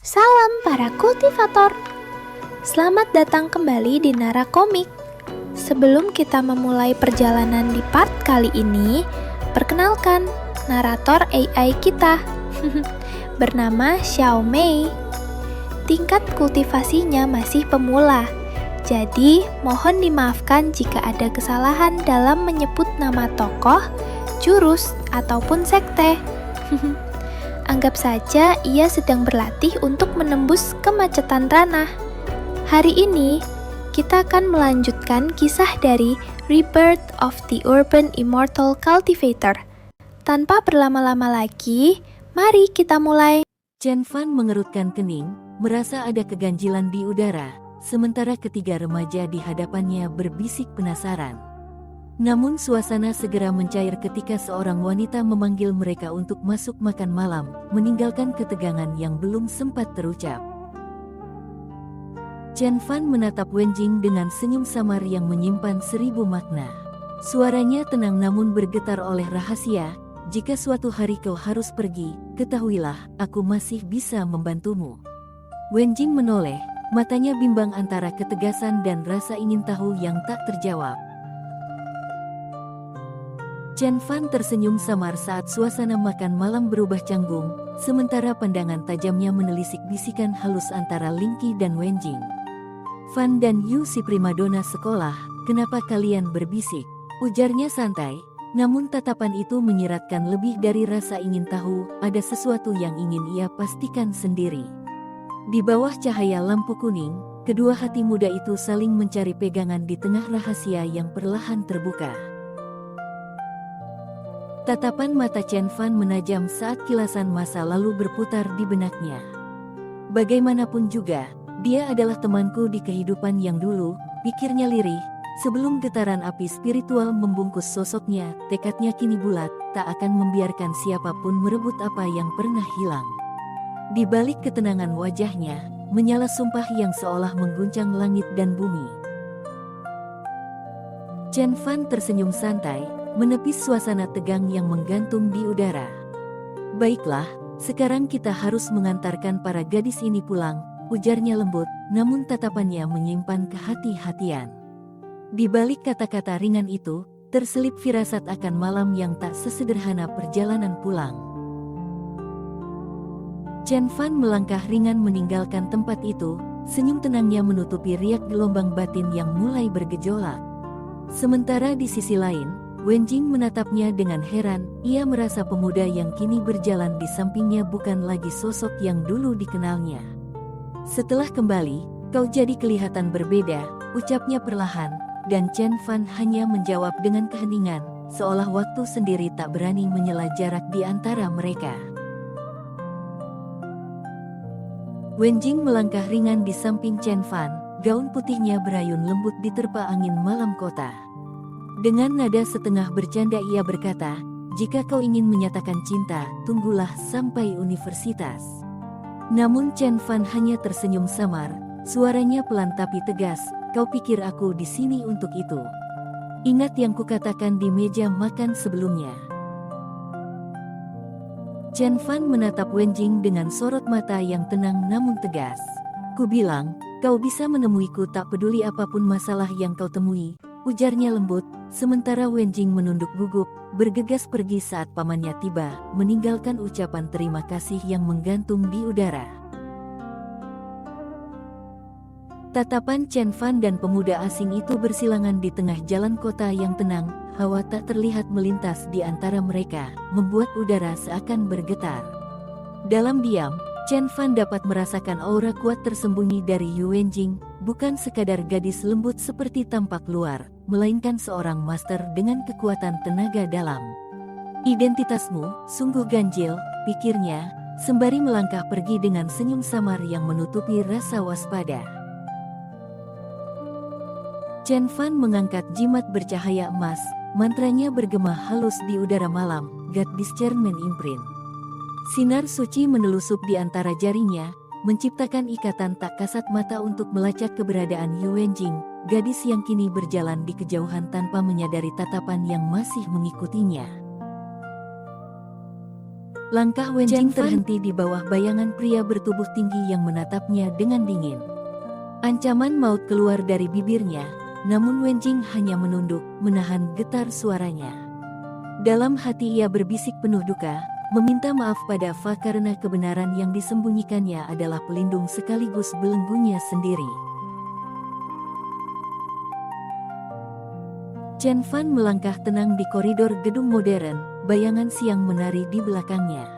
Salam para kultivator. Selamat datang kembali di Nara Komik. Sebelum kita memulai perjalanan di part kali ini, perkenalkan narator AI kita. Bernama Xiao Mei. Tingkat kultivasinya masih pemula. Jadi, mohon dimaafkan jika ada kesalahan dalam menyebut nama tokoh, jurus, ataupun sekte. Anggap saja ia sedang berlatih untuk menembus kemacetan ranah. Hari ini, kita akan melanjutkan kisah dari Rebirth of the Urban Immortal Cultivator. Tanpa berlama-lama lagi, mari kita mulai. Chen Fan mengerutkan kening, merasa ada keganjilan di udara, sementara ketiga remaja di hadapannya berbisik penasaran. Namun suasana segera mencair ketika seorang wanita memanggil mereka untuk masuk makan malam, meninggalkan ketegangan yang belum sempat terucap. Chen Fan menatap Wen Jing dengan senyum samar yang menyimpan 1000 makna. Suaranya tenang namun bergetar oleh rahasia, jika suatu hari kau harus pergi, ketahuilah, aku masih bisa membantumu. Wen Jing menoleh, matanya bimbang antara ketegasan dan rasa ingin tahu yang tak terjawab. Chen Fan tersenyum samar saat suasana makan malam berubah canggung, sementara pandangan tajamnya menelisik bisikan halus antara Ling Qi dan Wen Jing. Fan dan Yu si primadona sekolah, kenapa kalian berbisik? Ujarnya santai, namun tatapan itu menyiratkan lebih dari rasa ingin tahu, ada sesuatu yang ingin ia pastikan sendiri. Di bawah cahaya lampu kuning, kedua hati muda itu saling mencari pegangan di tengah rahasia yang perlahan terbuka. Tatapan mata Chen Fan menajam saat kilasan masa lalu berputar di benaknya. Bagaimanapun juga, dia adalah temanku di kehidupan yang dulu, pikirnya lirih, sebelum getaran api spiritual membungkus sosoknya, tekadnya kini bulat, tak akan membiarkan siapapun merebut apa yang pernah hilang. Di balik ketenangan wajahnya, menyala sumpah yang seolah mengguncang langit dan bumi. Chen Fan tersenyum santai, menepis suasana tegang yang menggantung di udara. Baiklah, sekarang kita harus mengantarkan para gadis ini pulang, ujarnya lembut, namun tatapannya menyimpan kehati-hatian. Di balik kata-kata ringan itu, terselip firasat akan malam yang tak sesederhana perjalanan pulang. Chen Fan melangkah ringan meninggalkan tempat itu, senyum tenangnya menutupi riak gelombang batin yang mulai bergejolak. Sementara di sisi lain, Wen Jing menatapnya dengan heran, ia merasa pemuda yang kini berjalan di sampingnya bukan lagi sosok yang dulu dikenalnya. Setelah kembali, kau jadi kelihatan berbeda, ucapnya perlahan, dan Chen Fan hanya menjawab dengan keheningan, seolah waktu sendiri tak berani menyela jarak di antara mereka. Wen Jing melangkah ringan di samping Chen Fan, gaun putihnya berayun lembut diterpa angin malam kota. Dengan nada setengah bercanda ia berkata, jika kau ingin menyatakan cinta, tunggulah sampai universitas. Namun Chen Fan hanya tersenyum samar, suaranya pelan tapi tegas, kau pikir aku di sini untuk itu? Ingat yang kukatakan di meja makan sebelumnya. Chen Fan menatap Wen Jing dengan sorot mata yang tenang namun tegas. Ku bilang, kau bisa menemuiku tak peduli apapun masalah yang kau temui, ujarnya lembut. Sementara Wen Jing menunduk gugup, bergegas pergi saat pamannya tiba, meninggalkan ucapan terima kasih yang menggantung di udara. Tatapan Chen Fan dan pemuda asing itu bersilangan di tengah jalan kota yang tenang, hawa tak terlihat melintas di antara mereka, membuat udara seakan bergetar. Dalam diam, Chen Fan dapat merasakan aura kuat tersembunyi dari Yu Wen Jing, bukan sekadar gadis lembut seperti tampak luar, melainkan seorang master dengan kekuatan tenaga dalam. Identitasmu sungguh ganjil, pikirnya, sembari melangkah pergi dengan senyum samar yang menutupi rasa waspada. Chen Fan mengangkat jimat bercahaya emas, mantranya bergema halus di udara malam, God Discernment Imprint. Sinar suci menelusup di antara jarinya, menciptakan ikatan tak kasat mata untuk melacak keberadaan Yu Wen Jing, gadis yang kini berjalan di kejauhan tanpa menyadari tatapan yang masih mengikutinya. Langkah Wenjing terhenti di bawah bayangan pria bertubuh tinggi yang menatapnya dengan dingin. Ancaman maut keluar dari bibirnya, namun Wenjing hanya menunduk, menahan getar suaranya. Dalam hati ia berbisik penuh duka, meminta maaf pada Fa karena kebenaran yang disembunyikannya adalah pelindung sekaligus belenggunya sendiri. Chen Fan melangkah tenang di koridor gedung modern, bayangan siang menari di belakangnya.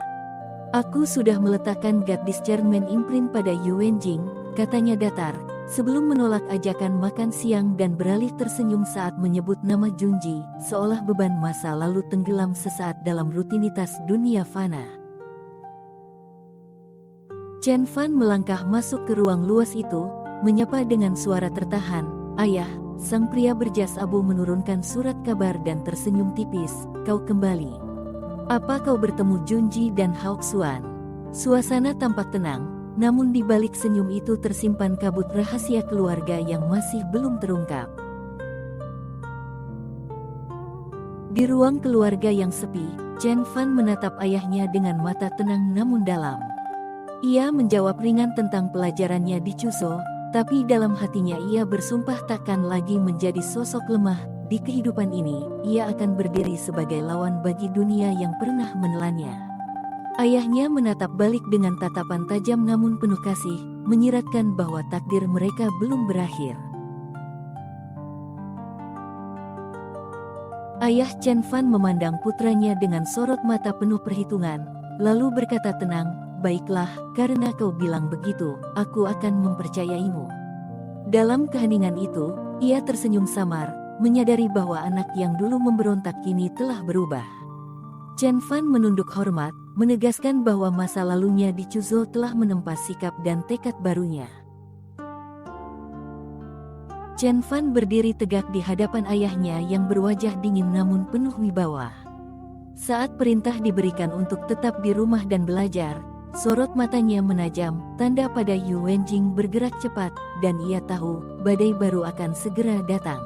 Aku sudah meletakkan God Discernment imprint pada Yu Wenjing, katanya datar, sebelum menolak ajakan makan siang dan beralih tersenyum saat menyebut nama Junji, seolah beban masa lalu tenggelam sesaat dalam rutinitas dunia fana. Chen Fan melangkah masuk ke ruang luas itu, menyapa dengan suara tertahan, "Ayah." Sang pria berjas abu menurunkan surat kabar dan tersenyum tipis, "Kau kembali. Apa kau bertemu Junji dan Hawk Xuan?" Suasana tampak tenang, namun di balik senyum itu tersimpan kabut rahasia keluarga yang masih belum terungkap. Di ruang keluarga yang sepi, Chen Fan menatap ayahnya dengan mata tenang namun dalam. Ia menjawab ringan tentang pelajarannya di Chuso, tapi dalam hatinya ia bersumpah takkan lagi menjadi sosok lemah. Di kehidupan ini, ia akan berdiri sebagai lawan bagi dunia yang pernah menelannya. Ayahnya menatap balik dengan tatapan tajam namun penuh kasih, menyiratkan bahwa takdir mereka belum berakhir. Ayah Chen Fan memandang putranya dengan sorot mata penuh perhitungan, lalu berkata tenang, "Baiklah, karena kau bilang begitu, aku akan mempercayaimu." Dalam keheningan itu, ia tersenyum samar, menyadari bahwa anak yang dulu memberontak kini telah berubah. Chen Fan menunduk hormat, menegaskan bahwa masa lalunya di Chuzo telah menempa sikap dan tekad barunya. Chen Fan berdiri tegak di hadapan ayahnya yang berwajah dingin namun penuh wibawa. Saat perintah diberikan untuk tetap di rumah dan belajar, sorot matanya menajam, tanda pada Yu Wenjing bergerak cepat, dan ia tahu, badai baru akan segera datang.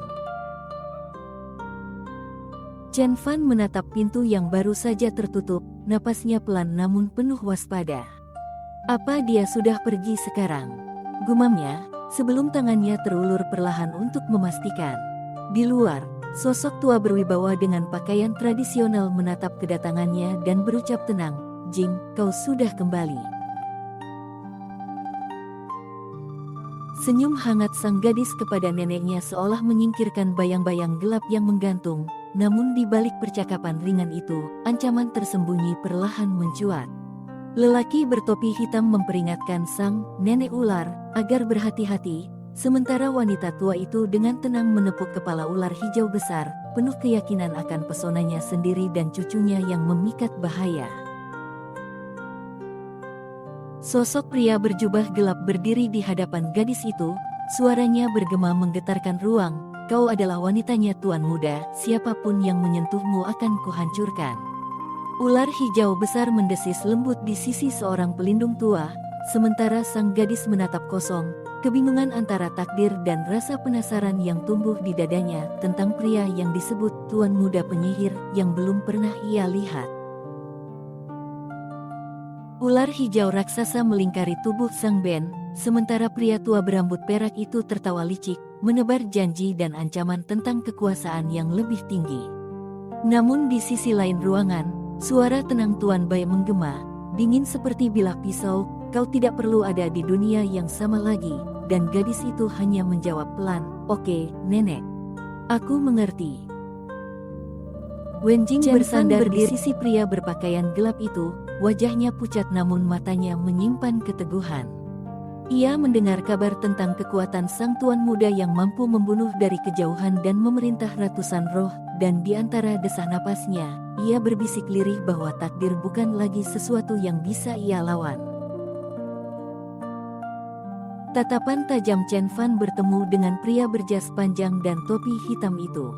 Chen Fan menatap pintu yang baru saja tertutup, napasnya pelan namun penuh waspada. "Apa dia sudah pergi sekarang?" gumamnya, sebelum tangannya terulur perlahan untuk memastikan. Di luar, sosok tua berwibawa dengan pakaian tradisional menatap kedatangannya dan berucap tenang, "Jing, kau sudah kembali." Senyum hangat sang gadis kepada neneknya seolah menyingkirkan bayang-bayang gelap yang menggantung, namun di balik percakapan ringan itu, ancaman tersembunyi perlahan mencuat. Lelaki bertopi hitam memperingatkan sang nenek ular agar berhati-hati, sementara wanita tua itu dengan tenang menepuk kepala ular hijau besar, penuh keyakinan akan pesonanya sendiri dan cucunya yang memikat bahaya. Sosok pria berjubah gelap berdiri di hadapan gadis itu, suaranya bergema menggetarkan ruang, "Kau adalah wanitanya Tuan Muda, siapapun yang menyentuhmu akan kuhancurkan." Ular hijau besar mendesis lembut di sisi seorang pelindung tua, sementara sang gadis menatap kosong, kebingungan antara takdir dan rasa penasaran yang tumbuh di dadanya tentang pria yang disebut Tuan Muda penyihir yang belum pernah ia lihat. Ular hijau raksasa melingkari tubuh sang Ben, sementara pria tua berambut perak itu tertawa licik, menebar janji dan ancaman tentang kekuasaan yang lebih tinggi. Namun di sisi lain ruangan, suara tenang Tuan Bai menggema, dingin seperti bilah pisau, "Kau tidak perlu ada di dunia yang sama lagi." Dan gadis itu hanya menjawab pelan, "Oke, nenek. Aku mengerti." Wenjing bersandar di sisi pria berpakaian gelap itu, wajahnya pucat namun matanya menyimpan keteguhan. Ia mendengar kabar tentang kekuatan sang tuan muda yang mampu membunuh dari kejauhan dan memerintah ratusan roh, dan di antara desah napasnya, ia berbisik lirih bahwa takdir bukan lagi sesuatu yang bisa ia lawan. Tatapan tajam Chen Fan bertemu dengan pria berjas panjang dan topi hitam itu.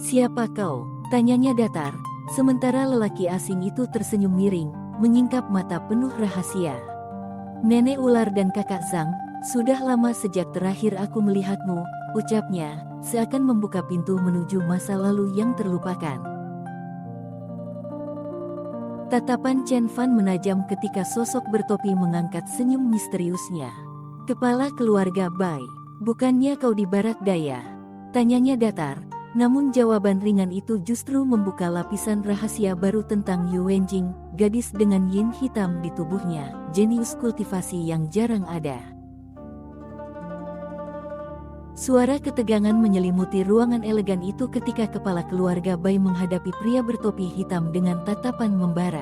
"Siapa kau?" tanyanya datar, sementara lelaki asing itu tersenyum miring, menyingkap mata penuh rahasia. "Nenek ular dan kakak Zhang, sudah lama sejak terakhir aku melihatmu," ucapnya, seakan membuka pintu menuju masa lalu yang terlupakan. Tatapan Chen Fan menajam ketika sosok bertopi mengangkat senyum misteriusnya. Kepala keluarga Bai, bukannya kau di barat daya? Tanyanya datar, namun jawaban ringan itu justru membuka lapisan rahasia baru tentang Yu Wenjing, gadis dengan yin hitam di tubuhnya, jenius kultivasi yang jarang ada. Suara ketegangan menyelimuti ruangan elegan itu ketika kepala keluarga Bai menghadapi pria bertopi hitam dengan tatapan membara.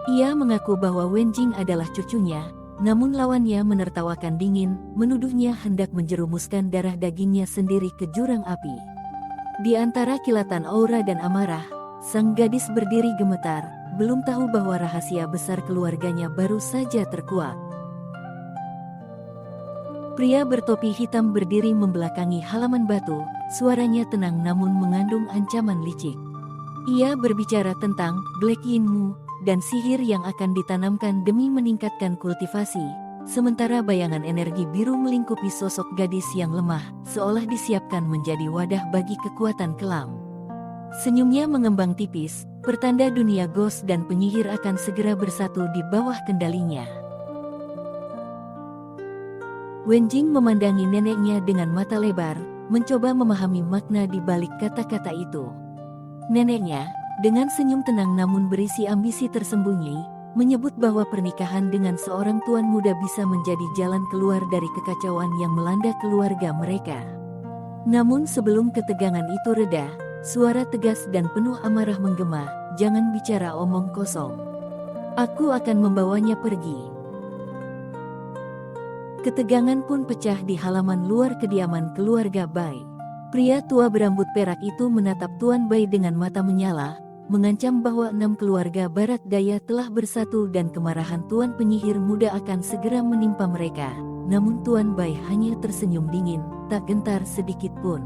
Ia mengaku bahwa Wenjing adalah cucunya, namun lawannya menertawakan dingin, menuduhnya hendak menjerumuskan darah dagingnya sendiri ke jurang api. Di antara kilatan aura dan amarah, sang gadis berdiri gemetar, belum tahu bahwa rahasia besar keluarganya baru saja terkuak. Pria bertopi hitam berdiri membelakangi halaman batu, suaranya tenang namun mengandung ancaman licik. Ia berbicara tentang Black Yin-mu dan sihir yang akan ditanamkan demi meningkatkan kultivasi, sementara bayangan energi biru melingkupi sosok gadis yang lemah, seolah disiapkan menjadi wadah bagi kekuatan kelam. Senyumnya mengembang tipis, pertanda dunia ghost dan penyihir akan segera bersatu di bawah kendalinya. Wenjing memandangi neneknya dengan mata lebar, mencoba memahami makna di balik kata-kata itu. Neneknya, dengan senyum tenang namun berisi ambisi tersembunyi, menyebut bahwa pernikahan dengan seorang tuan muda bisa menjadi jalan keluar dari kekacauan yang melanda keluarga mereka. Namun sebelum ketegangan itu reda, suara tegas dan penuh amarah menggema, "Jangan bicara omong kosong. Aku akan membawanya pergi." Ketegangan pun pecah di halaman luar kediaman keluarga Bai. Pria tua berambut perak itu menatap Tuan Bai dengan mata menyala, mengancam bahwa 6 keluarga barat daya telah bersatu dan kemarahan Tuan penyihir muda akan segera menimpa mereka. Namun Tuan Bai hanya tersenyum dingin, tak gentar sedikit pun.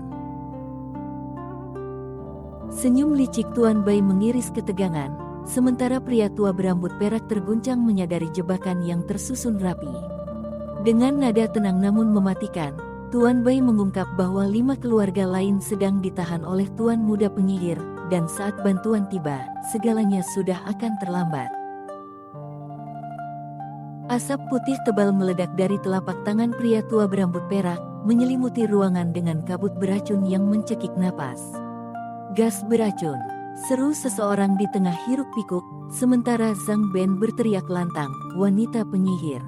Senyum licik Tuan Bai mengiris ketegangan, sementara pria tua berambut perak terguncang menyadari jebakan yang tersusun rapi. Dengan nada tenang namun mematikan, Tuan Bai mengungkap bahwa 5 keluarga lain sedang ditahan oleh Tuan Muda Penyihir, dan saat bantuan tiba, segalanya sudah akan terlambat. Asap putih tebal meledak dari telapak tangan pria tua berambut perak, menyelimuti ruangan dengan kabut beracun yang mencekik napas. "Gas beracun!" seru seseorang di tengah hiruk pikuk, sementara Zhang Ben berteriak lantang, "Wanita penyihir!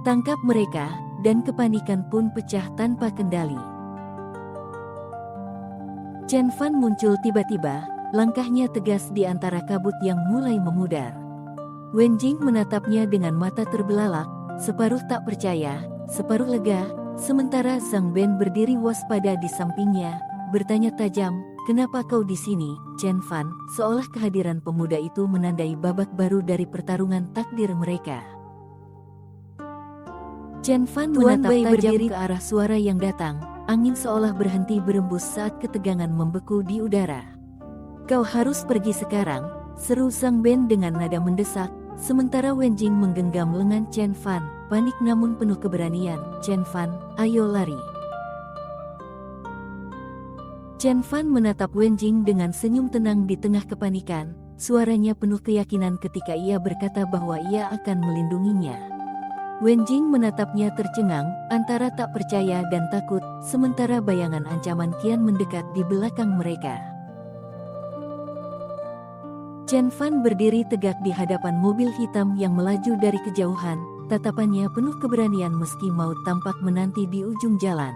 Tangkap mereka!" dan kepanikan pun pecah tanpa kendali. Chen Fan muncul tiba-tiba, langkahnya tegas di antara kabut yang mulai memudar. Wenjing menatapnya dengan mata terbelalak, separuh tak percaya, separuh lega, sementara Zhang Ben berdiri waspada di sampingnya, bertanya tajam, "Kenapa kau di sini, Chen Fan?" Seolah kehadiran pemuda itu menandai babak baru dari pertarungan takdir mereka. Chen Fan menatap tajam ke arah suara yang datang, angin seolah berhenti berembus saat ketegangan membeku di udara. "Kau harus pergi sekarang," seru Zhang Ben dengan nada mendesak, sementara Wenjing menggenggam lengan Chen Fan, panik namun penuh keberanian. "Chen Fan, ayo lari." Chen Fan menatap Wenjing dengan senyum tenang di tengah kepanikan, suaranya penuh keyakinan ketika ia berkata bahwa ia akan melindunginya. Wenjing menatapnya tercengang, antara tak percaya dan takut, sementara bayangan ancaman kian mendekat di belakang mereka. Chen Fan berdiri tegak di hadapan mobil hitam yang melaju dari kejauhan, tatapannya penuh keberanian meski maut tampak menanti di ujung jalan.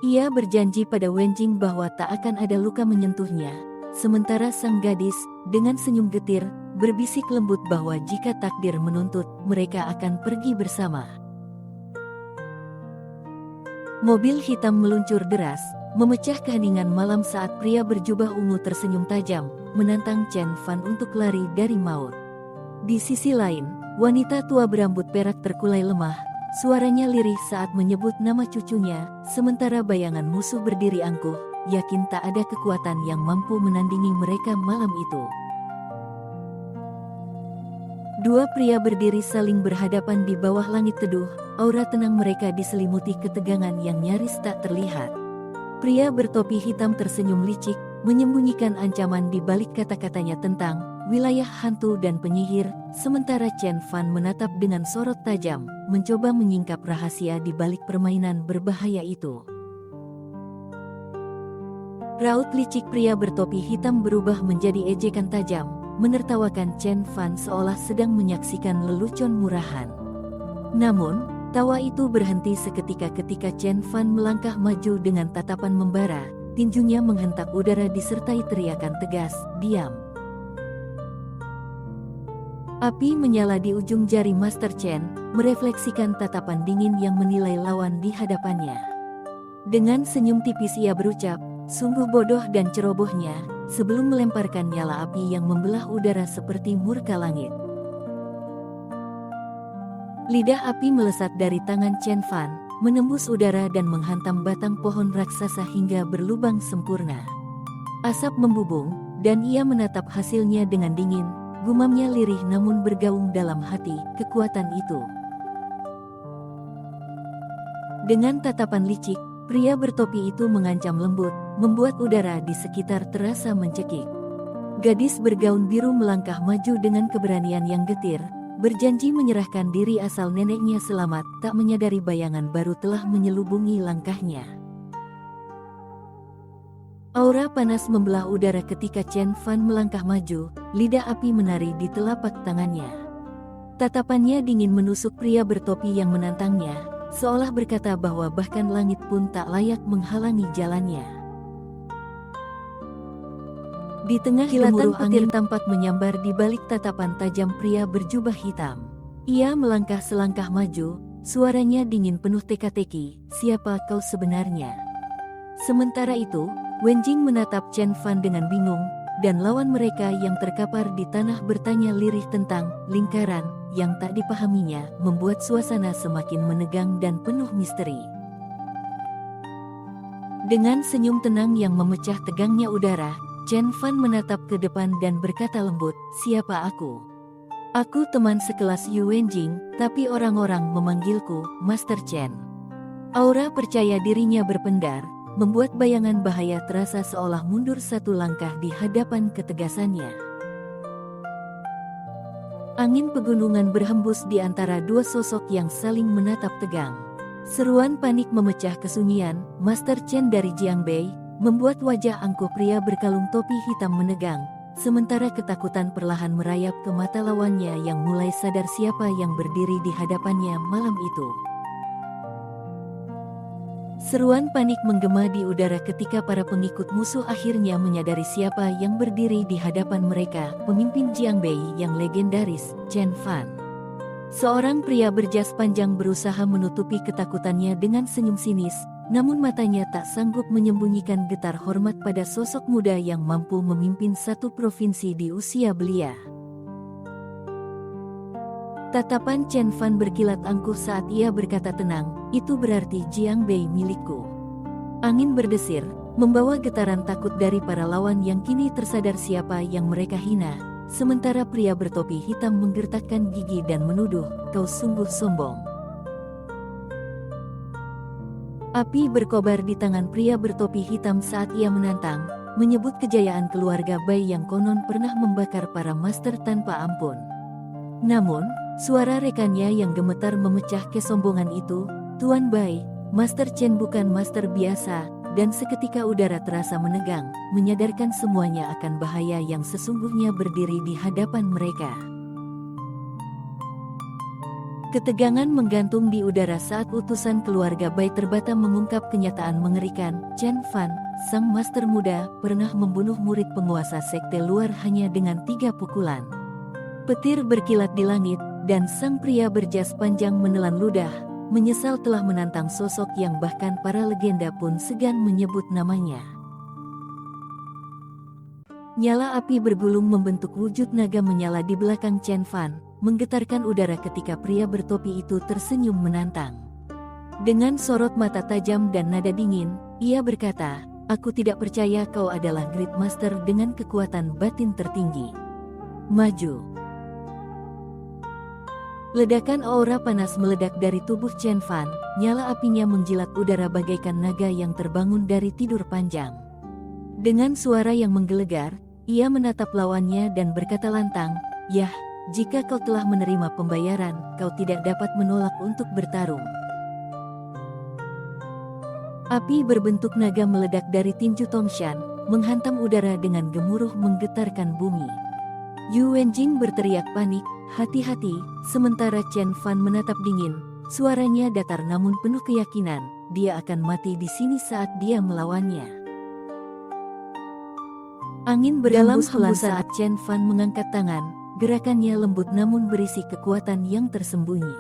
Ia berjanji pada Wenjing bahwa tak akan ada luka menyentuhnya, sementara sang gadis, dengan senyum getir, berbisik lembut bahwa jika takdir menuntut, mereka akan pergi bersama. Mobil hitam meluncur deras, memecah keheningan malam saat pria berjubah ungu tersenyum tajam, menantang Chen Fan untuk lari dari maut. Di sisi lain, wanita tua berambut perak terkulai lemah, suaranya lirih saat menyebut nama cucunya, sementara bayangan musuh berdiri angkuh, yakin tak ada kekuatan yang mampu menandingi mereka malam itu. Dua pria berdiri saling berhadapan di bawah langit teduh, aura tenang mereka diselimuti ketegangan yang nyaris tak terlihat. Pria bertopi hitam tersenyum licik, menyembunyikan ancaman di balik kata-katanya tentang wilayah hantu dan penyihir, sementara Chen Fan menatap dengan sorot tajam, mencoba menyingkap rahasia di balik permainan berbahaya itu. Raut licik pria bertopi hitam berubah menjadi ejekan tajam, menertawakan Chen Fan seolah sedang menyaksikan lelucon murahan. Namun, tawa itu berhenti seketika ketika Chen Fan melangkah maju dengan tatapan membara, tinjunya menghentak udara disertai teriakan tegas, "Diam!" Api menyala di ujung jari Master Chen, merefleksikan tatapan dingin yang menilai lawan di hadapannya. Dengan senyum tipis ia berucap, "Sungguh bodoh dan cerobohnya," sebelum melemparkan nyala api yang membelah udara seperti murka langit. Lidah api melesat dari tangan Chen Fan, menembus udara dan menghantam batang pohon raksasa hingga berlubang sempurna. Asap membubung, dan ia menatap hasilnya dengan dingin, gumamnya lirih namun bergaung dalam hati, kekuatan itu. Dengan tatapan licik, pria bertopi itu mengancam lembut, membuat udara di sekitar terasa mencekik. Gadis bergaun biru melangkah maju dengan keberanian yang getir, berjanji menyerahkan diri asal neneknya selamat, tak menyadari bayangan baru telah menyelubungi langkahnya. Aura panas membelah udara ketika Chen Fan melangkah maju, lidah api menari di telapak tangannya. Tatapannya dingin menusuk pria bertopi yang menantangnya, seolah berkata bahwa bahkan langit pun tak layak menghalangi jalannya. Di tengah kilatan petir tampak menyambar di balik tatapan tajam pria berjubah hitam. Ia melangkah selangkah maju, suaranya dingin penuh teka-teki, "Siapa kau sebenarnya?" Sementara itu, Wenjing menatap Chen Fan dengan bingung, dan lawan mereka yang terkapar di tanah bertanya lirih tentang lingkaran yang tak dipahaminya, membuat suasana semakin menegang dan penuh misteri. Dengan senyum tenang yang memecah tegangnya udara, Chen Fan menatap ke depan dan berkata lembut, "Siapa aku? Aku teman sekelas Yu Wenjing, tapi orang-orang memanggilku Master Chen." Aura percaya dirinya berpendar, membuat bayangan bahaya terasa seolah mundur satu langkah di hadapan ketegasannya. Angin pegunungan berhembus di antara dua sosok yang saling menatap tegang. Seruan panik memecah kesunyian. Master Chen dari Jiangbei membuat wajah angkuh pria berkalung topi hitam menegang, sementara ketakutan perlahan merayap ke mata lawannya yang mulai sadar siapa yang berdiri di hadapannya malam itu. Seruan panik menggema di udara ketika para pengikut musuh akhirnya menyadari siapa yang berdiri di hadapan mereka, pemimpin Jiangbei yang legendaris, Chen Fan. Seorang pria berjas panjang berusaha menutupi ketakutannya dengan senyum sinis, namun matanya tak sanggup menyembunyikan getar hormat pada sosok muda yang mampu memimpin satu provinsi di usia belia. Tatapan Chen Fan berkilat angkuh saat ia berkata tenang, "Itu berarti Jiangbei milikku." Angin berdesir, membawa getaran takut dari para lawan yang kini tersadar siapa yang mereka hina, sementara pria bertopi hitam menggertakkan gigi dan menuduh, "Kau sungguh sombong." Api berkobar di tangan pria bertopi hitam saat ia menantang, menyebut kejayaan keluarga Bai yang konon pernah membakar para master tanpa ampun. Namun, suara rekannya yang gemetar memecah kesombongan itu, "Tuan Bai, Master Chen bukan master biasa," dan seketika udara terasa menegang, menyadarkan semuanya akan bahaya yang sesungguhnya berdiri di hadapan mereka. Ketegangan menggantung di udara saat utusan keluarga Bai terbata mengungkap kenyataan mengerikan. Chen Fan, sang master muda, pernah membunuh murid penguasa sekte luar hanya dengan 3 pukulan. Petir berkilat di langit, dan sang pria berjas panjang menelan ludah, menyesal telah menantang sosok yang bahkan para legenda pun segan menyebut namanya. Nyala api bergulung membentuk wujud naga menyala di belakang Chen Fan, menggetarkan udara ketika pria bertopi itu tersenyum menantang. Dengan sorot mata tajam dan nada dingin, ia berkata, "Aku tidak percaya kau adalah Great Master dengan kekuatan batin tertinggi. Maju." Ledakan aura panas meledak dari tubuh Chen Fan, nyala apinya menjilat udara bagaikan naga yang terbangun dari tidur panjang. Dengan suara yang menggelegar, ia menatap lawannya dan berkata lantang, "Yah, jika kau telah menerima pembayaran, kau tidak dapat menolak untuk bertarung." Api berbentuk naga meledak dari tinju Tongshan, menghantam udara dengan gemuruh menggetarkan bumi. Yu Wenjing berteriak panik, "Hati-hati!" Sementara Chen Fan menatap dingin, suaranya datar namun penuh keyakinan, dia akan mati di sini saat dia melawannya. Angin berhembus pelan saat Chen Fan mengangkat tangan, gerakannya lembut namun berisi kekuatan yang tersembunyi.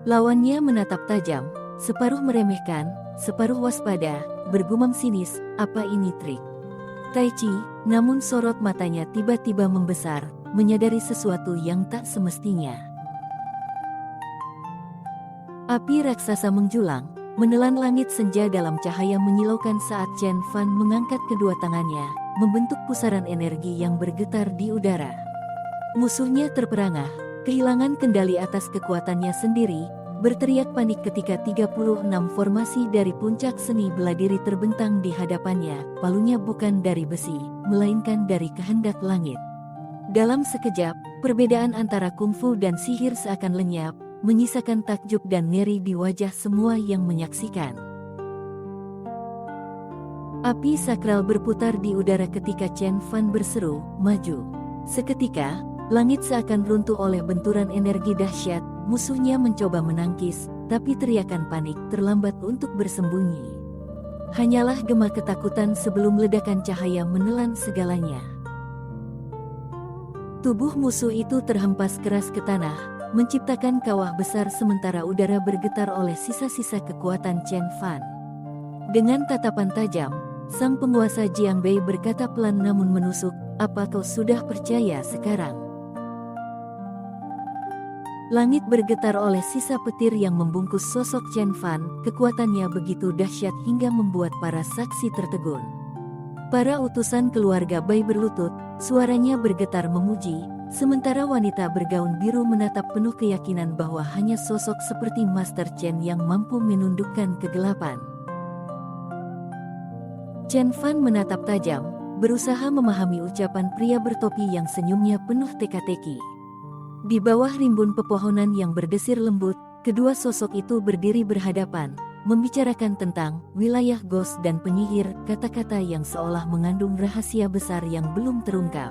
Lawannya menatap tajam, separuh meremehkan, separuh waspada, bergumam sinis, "Apa ini trik Tai Chi?" Namun sorot matanya tiba-tiba membesar, menyadari sesuatu yang tak semestinya. Api raksasa menjulang, menelan langit senja dalam cahaya menyilaukan saat Chen Fan mengangkat kedua tangannya, membentuk pusaran energi yang bergetar di udara. Musuhnya terperangah, kehilangan kendali atas kekuatannya sendiri, berteriak panik ketika 36 formasi dari puncak seni bela diri terbentang di hadapannya, palunya bukan dari besi, melainkan dari kehendak langit. Dalam sekejap, perbedaan antara kungfu dan sihir seakan lenyap, menyisakan takjub dan ngeri di wajah semua yang menyaksikan. Api sakral berputar di udara ketika Chen Fan berseru, "Maju!" Seketika, langit seakan runtuh oleh benturan energi dahsyat. Musuhnya mencoba menangkis, tapi teriakan panik terlambat untuk bersembunyi. Hanyalah gema ketakutan sebelum ledakan cahaya menelan segalanya. Tubuh musuh itu terhempas keras ke tanah, menciptakan kawah besar sementara udara bergetar oleh sisa-sisa kekuatan Chen Fan. Dengan tatapan tajam, sang penguasa Jiangbei berkata pelan namun menusuk, "Apa kau sudah percaya sekarang?" Langit bergetar oleh sisa petir yang membungkus sosok Chen Fan, kekuatannya begitu dahsyat hingga membuat para saksi tertegun. Para utusan keluarga Bai berlutut, suaranya bergetar memuji, sementara wanita bergaun biru menatap penuh keyakinan bahwa hanya sosok seperti Master Chen yang mampu menundukkan kegelapan. Chen Fan menatap tajam, berusaha memahami ucapan pria bertopi yang senyumnya penuh teka-teki. Di bawah rimbun pepohonan yang berdesir lembut, kedua sosok itu berdiri berhadapan, membicarakan tentang wilayah ghost dan penyihir, kata-kata yang seolah mengandung rahasia besar yang belum terungkap.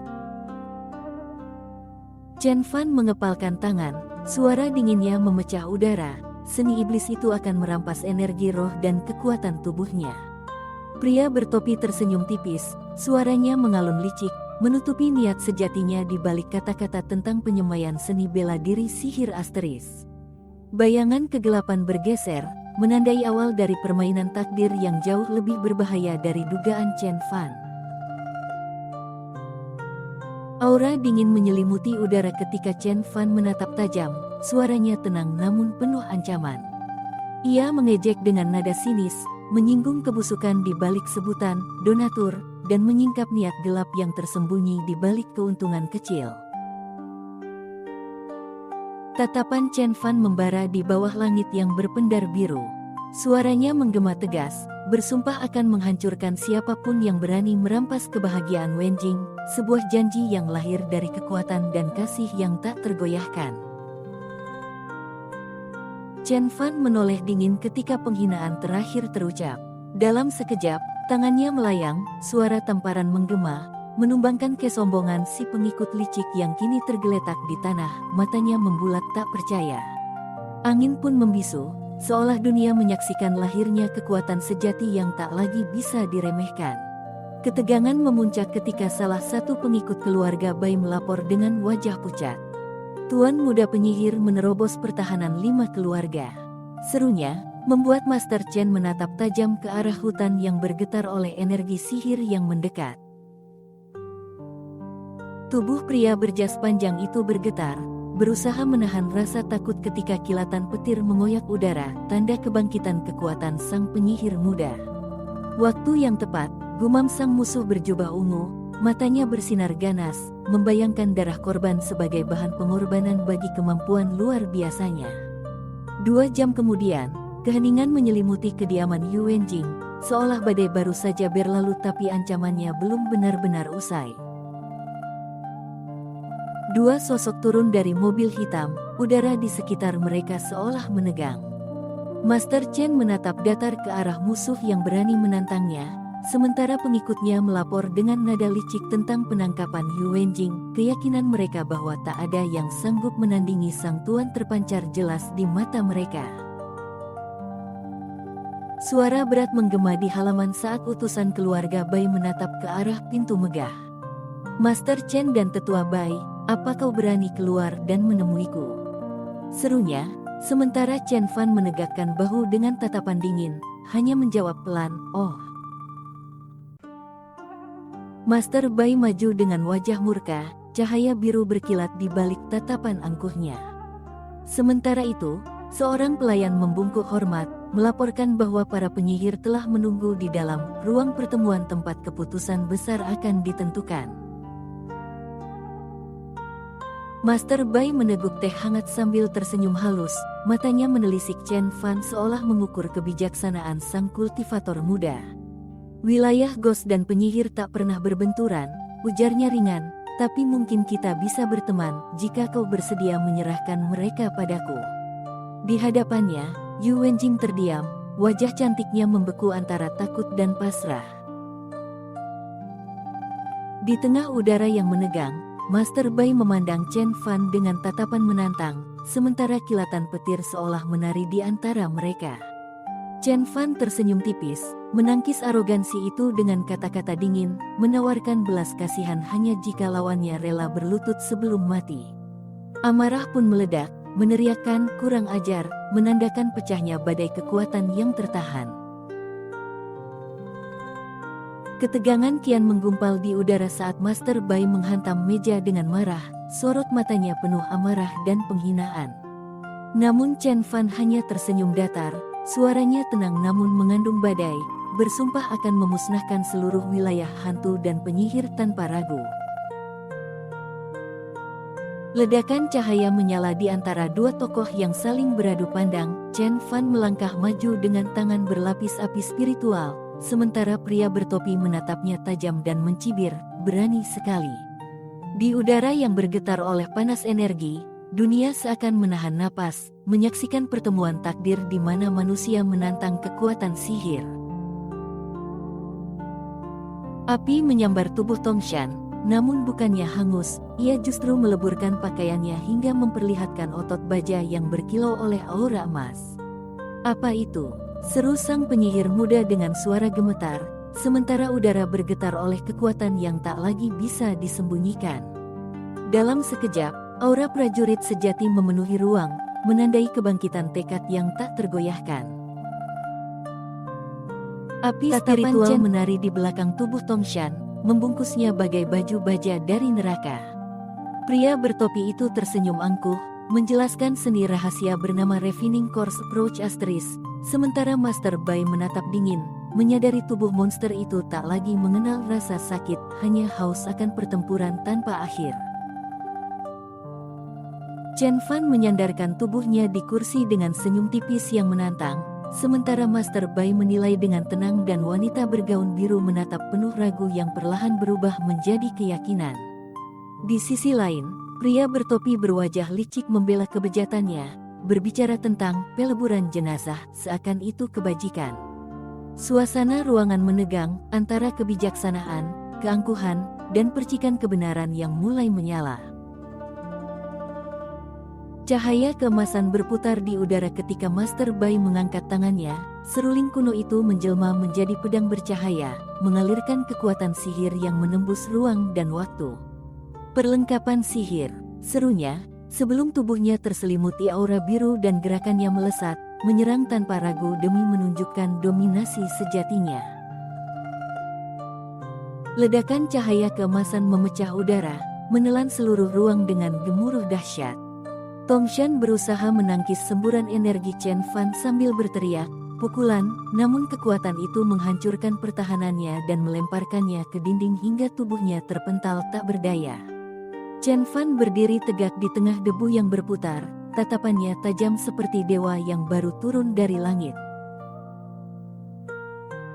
Chen Fan mengepalkan tangan, suara dinginnya memecah udara, seni iblis itu akan merampas energi roh dan kekuatan tubuhnya. Pria bertopi tersenyum tipis, suaranya mengalun licik, menutupi niat sejatinya di balik kata-kata tentang penyemaian seni bela diri sihir asteris. Bayangan kegelapan bergeser, menandai awal dari permainan takdir yang jauh lebih berbahaya dari dugaan Chen Fan. Aura dingin menyelimuti udara ketika Chen Fan menatap tajam, suaranya tenang namun penuh ancaman. Ia mengejek dengan nada sinis, menyinggung kebusukan di balik sebutan donatur, dan menyingkap niat gelap yang tersembunyi di balik keuntungan kecil. Tatapan Chen Fan membara di bawah langit yang berpendar biru. Suaranya menggema tegas, bersumpah akan menghancurkan siapapun yang berani merampas kebahagiaan Wenjing, sebuah janji yang lahir dari kekuatan dan kasih yang tak tergoyahkan. Chen Fan menoleh dingin ketika penghinaan terakhir terucap. Dalam sekejap, tangannya melayang, suara tamparan menggema, menumbangkan kesombongan si pengikut licik yang kini tergeletak di tanah, matanya membulat tak percaya. Angin pun membisu, seolah dunia menyaksikan lahirnya kekuatan sejati yang tak lagi bisa diremehkan. Ketegangan memuncak ketika salah satu pengikut keluarga Bai melapor dengan wajah pucat. "Tuan muda penyihir menerobos pertahanan 5 keluarga." Serunya membuat Master Chen menatap tajam ke arah hutan yang bergetar oleh energi sihir yang mendekat. Tubuh pria berjas panjang itu bergetar, berusaha menahan rasa takut ketika kilatan petir mengoyak udara, tanda kebangkitan kekuatan sang penyihir muda. "Waktu yang tepat," gumam sang musuh berjubah ungu, matanya bersinar ganas, membayangkan darah korban sebagai bahan pengorbanan bagi kemampuan luar biasanya. 2 jam kemudian, keheningan menyelimuti kediaman Yu Wenjing, seolah badai baru saja berlalu tapi ancamannya belum benar-benar usai. Dua sosok turun dari mobil hitam, udara di sekitar mereka seolah menegang. Master Chen menatap datar ke arah musuh yang berani menantangnya, sementara pengikutnya melapor dengan nada licik tentang penangkapan Yu Wenjing. Keyakinan mereka bahwa tak ada yang sanggup menandingi sang tuan terpancar jelas di mata mereka. Suara berat menggema di halaman saat utusan keluarga Bai menatap ke arah pintu megah. Master Chen dan Tetua Bai, apa kau berani keluar dan menemuiku? Serunya, sementara Chen Fan menegakkan bahu dengan tatapan dingin, hanya menjawab pelan, oh. Master Bai maju dengan wajah murka, cahaya biru berkilat di balik tatapan angkuhnya. Sementara itu, seorang pelayan membungkuk hormat, melaporkan bahwa para penyihir telah menunggu di dalam ruang pertemuan tempat keputusan besar akan ditentukan. Master Bai meneguk teh hangat sambil tersenyum halus, matanya menelisik Chen Fan seolah mengukur kebijaksanaan sang kultivator muda. Wilayah Ghost dan penyihir tak pernah berbenturan, ujarnya ringan, tapi mungkin kita bisa berteman jika kau bersedia menyerahkan mereka padaku. Di hadapannya, Yu Wenjing terdiam, wajah cantiknya membeku antara takut dan pasrah. Di tengah udara yang menegang, Master Bai memandang Chen Fan dengan tatapan menantang, sementara kilatan petir seolah menari di antara mereka. Chen Fan tersenyum tipis, menangkis arogansi itu dengan kata-kata dingin, menawarkan belas kasihan hanya jika lawannya rela berlutut sebelum mati. Amarah pun meledak, meneriakkan kurang ajar, menandakan pecahnya badai kekuatan yang tertahan. Ketegangan kian menggumpal di udara saat Master Bai menghantam meja dengan marah, sorot matanya penuh amarah dan penghinaan. Namun Chen Fan hanya tersenyum datar, suaranya tenang namun mengandung badai, bersumpah akan memusnahkan seluruh wilayah hantu dan penyihir tanpa ragu. Ledakan cahaya menyala di antara dua tokoh yang saling beradu pandang. Chen Fan melangkah maju dengan tangan berlapis-lapis spiritual, sementara pria bertopi menatapnya tajam dan mencibir, berani sekali. Di udara yang bergetar oleh panas energi, dunia seakan menahan napas, menyaksikan pertemuan takdir di mana manusia menantang kekuatan sihir. Api menyambar tubuh Tongshan. Namun bukannya hangus, ia justru meleburkan pakaiannya hingga memperlihatkan otot baja yang berkilau oleh aura emas. Apa itu? Seru sang penyihir muda dengan suara gemetar, sementara udara bergetar oleh kekuatan yang tak lagi bisa disembunyikan. Dalam sekejap, aura prajurit sejati memenuhi ruang, menandai kebangkitan tekad yang tak tergoyahkan. Api spiritual menari di belakang tubuh Tongshan, membungkusnya bagai baju baja dari neraka. Pria bertopi itu tersenyum angkuh, menjelaskan seni rahasia bernama Refining Course Approach Asteris, sementara Master Bai menatap dingin, menyadari tubuh monster itu tak lagi mengenal rasa sakit, hanya haus akan pertempuran tanpa akhir. Chen Fan menyandarkan tubuhnya di kursi dengan senyum tipis yang menantang, sementara Master Bai menilai dengan tenang dan wanita bergaun biru menatap penuh ragu yang perlahan berubah menjadi keyakinan. Di sisi lain, pria bertopi berwajah licik membela kebejatannya, berbicara tentang peleburan jenazah seakan itu kebajikan. Suasana ruangan menegang antara kebijaksanaan, keangkuhan, dan percikan kebenaran yang mulai menyala. Cahaya keemasan berputar di udara ketika Master Bai mengangkat tangannya, seruling kuno itu menjelma menjadi pedang bercahaya, mengalirkan kekuatan sihir yang menembus ruang dan waktu. Perlengkapan sihir, serunya, sebelum tubuhnya terselimuti aura biru dan gerakannya melesat, menyerang tanpa ragu demi menunjukkan dominasi sejatinya. Ledakan cahaya keemasan memecah udara, menelan seluruh ruang dengan gemuruh dahsyat. Tongshan berusaha menangkis semburan energi Chen Fan sambil berteriak, pukulan, namun kekuatan itu menghancurkan pertahanannya dan melemparkannya ke dinding hingga tubuhnya terpental tak berdaya. Chen Fan berdiri tegak di tengah debu yang berputar, tatapannya tajam seperti dewa yang baru turun dari langit.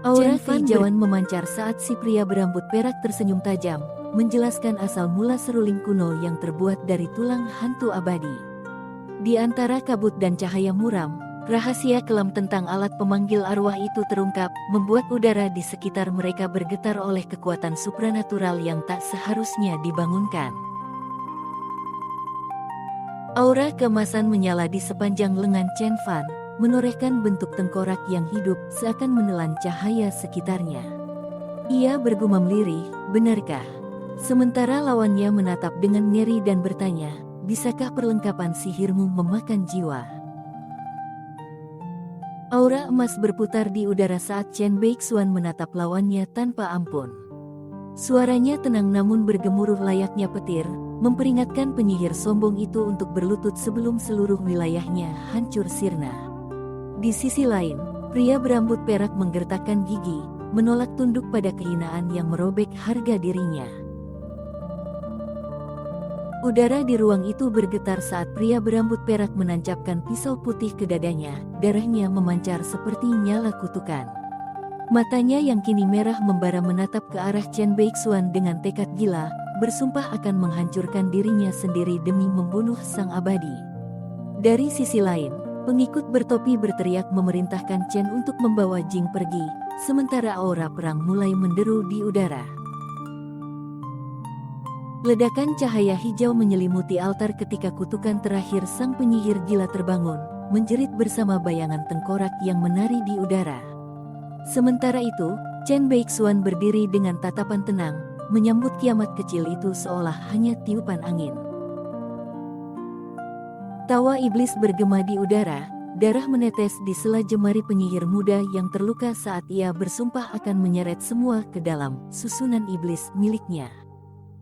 Aura kehijauan memancar saat si pria berambut perak tersenyum tajam, menjelaskan asal mula seruling kuno yang terbuat dari tulang hantu abadi. Di antara kabut dan cahaya muram, rahasia kelam tentang alat pemanggil arwah itu terungkap, membuat udara di sekitar mereka bergetar oleh kekuatan supranatural yang tak seharusnya dibangunkan. Aura keemasan menyala di sepanjang lengan Chen Fan, menorehkan bentuk tengkorak yang hidup seakan menelan cahaya sekitarnya. Ia bergumam lirih, "Benarkah?" Sementara lawannya menatap dengan ngeri dan bertanya, "Bisakah perlengkapan sihirmu memakan jiwa?" Aura emas berputar di udara saat Chen Beixuan menatap lawannya tanpa ampun. Suaranya tenang namun bergemuruh layaknya petir, memperingatkan penyihir sombong itu untuk berlutut sebelum seluruh wilayahnya hancur sirna. Di sisi lain, pria berambut perak menggertakkan gigi, menolak tunduk pada kehinaan yang merobek harga dirinya. Udara di ruang itu bergetar saat pria berambut perak menancapkan pisau putih ke dadanya, darahnya memancar seperti nyala kutukan. Matanya yang kini merah membara menatap ke arah Chen Beixuan dengan tekad gila, bersumpah akan menghancurkan dirinya sendiri demi membunuh sang abadi. Dari sisi lain, pengikut bertopi berteriak memerintahkan Chen untuk membawa Jing pergi, sementara aura perang mulai menderu di udara. Ledakan cahaya hijau menyelimuti altar ketika kutukan terakhir sang penyihir gila terbangun, menjerit bersama bayangan tengkorak yang menari di udara. Sementara itu, Chen Beixuan berdiri dengan tatapan tenang, menyambut kiamat kecil itu seolah hanya tiupan angin. Tawa iblis bergema di udara, darah menetes di sela jemari penyihir muda yang terluka saat ia bersumpah akan menyeret semua ke dalam susunan iblis miliknya.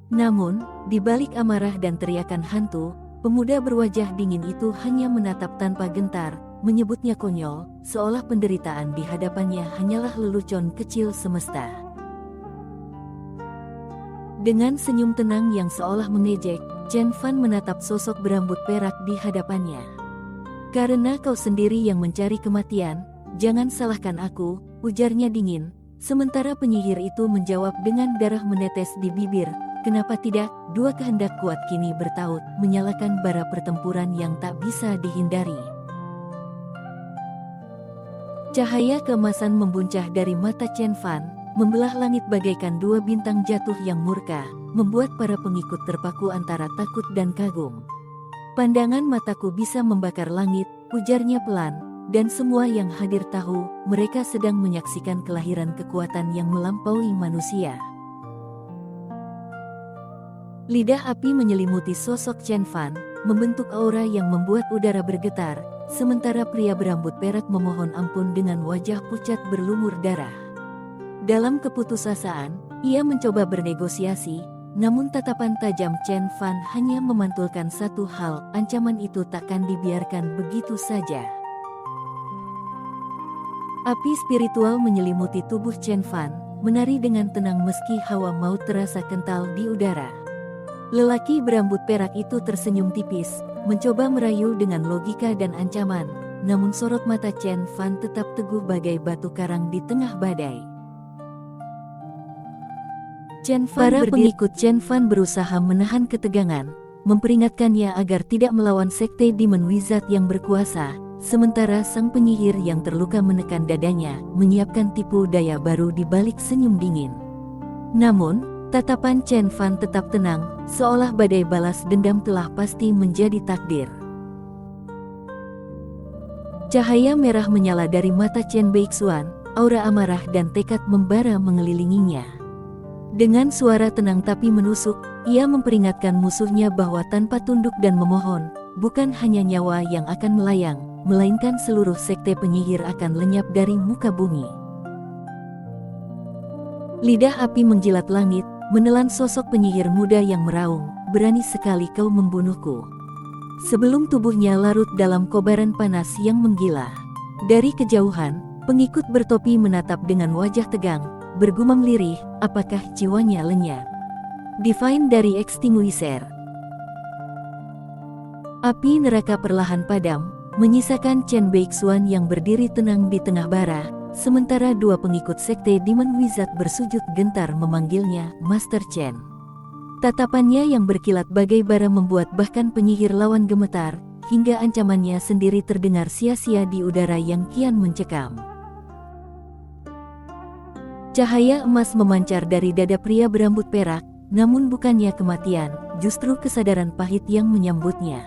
Namun, di balik amarah dan teriakan hantu, pemuda berwajah dingin itu hanya menatap tanpa gentar, menyebutnya konyol, seolah penderitaan di hadapannya hanyalah lelucon kecil semesta. Dengan senyum tenang yang seolah mengejek, Chen Fan menatap sosok berambut perak di hadapannya. "Karena kau sendiri yang mencari kematian, jangan salahkan aku," ujarnya dingin. Sementara penyihir itu menjawab dengan darah menetes di bibir, "Kenapa tidak?" Dua kehendak kuat kini bertaut, menyalakan bara pertempuran yang tak bisa dihindari. Cahaya keemasan membuncah dari mata Chen Fan, membelah langit bagaikan dua bintang jatuh yang murka, membuat para pengikut terpaku antara takut dan kagum. "Pandangan mataku bisa membakar langit," ujarnya pelan, dan semua yang hadir tahu, mereka sedang menyaksikan kelahiran kekuatan yang melampaui manusia. Lidah api menyelimuti sosok Chen Fan, membentuk aura yang membuat udara bergetar, sementara pria berambut perak memohon ampun dengan wajah pucat berlumur darah. Dalam keputusasaan, ia mencoba bernegosiasi, namun tatapan tajam Chen Fan hanya memantulkan satu hal, ancaman itu takkan dibiarkan begitu saja. Api spiritual menyelimuti tubuh Chen Fan, menari dengan tenang meski hawa maut terasa kental di udara. Lelaki berambut perak itu tersenyum tipis, mencoba merayu dengan logika dan ancaman, namun sorot mata Chen Fan tetap teguh bagai batu karang di tengah badai. Para pengikut Chen Fan berusaha menahan ketegangan, memperingatkannya agar tidak melawan sekte Demon Wizard yang berkuasa, sementara sang penyihir yang terluka menekan dadanya, menyiapkan tipu daya baru di balik senyum dingin. Namun, tatapan Chen Fan tetap tenang, seolah badai balas dendam telah pasti menjadi takdir. Cahaya merah menyala dari mata Chen Beixuan, aura amarah dan tekad membara mengelilinginya. Dengan suara tenang tapi menusuk, ia memperingatkan musuhnya bahwa tanpa tunduk dan memohon, bukan hanya nyawa yang akan melayang, melainkan seluruh sekte penyihir akan lenyap dari muka bumi. Lidah api menjilat langit, menelan sosok penyihir muda yang meraung, "Berani sekali kau membunuhku." Sebelum tubuhnya larut dalam kobaran panas yang menggila. Dari kejauhan, pengikut bertopi menatap dengan wajah tegang, bergumam lirih, apakah jiwanya lenyap? Divine dari Extinguisher. Api neraka perlahan padam, menyisakan Chen Beixuan yang berdiri tenang di tengah bara, sementara dua pengikut sekte Demon Wizard bersujud gentar memanggilnya Master Chen. Tatapannya yang berkilat bagai bara membuat bahkan penyihir lawan gemetar, hingga ancamannya sendiri terdengar sia-sia di udara yang kian mencekam. Cahaya emas memancar dari dada pria berambut perak, namun bukannya kematian, justru kesadaran pahit yang menyambutnya.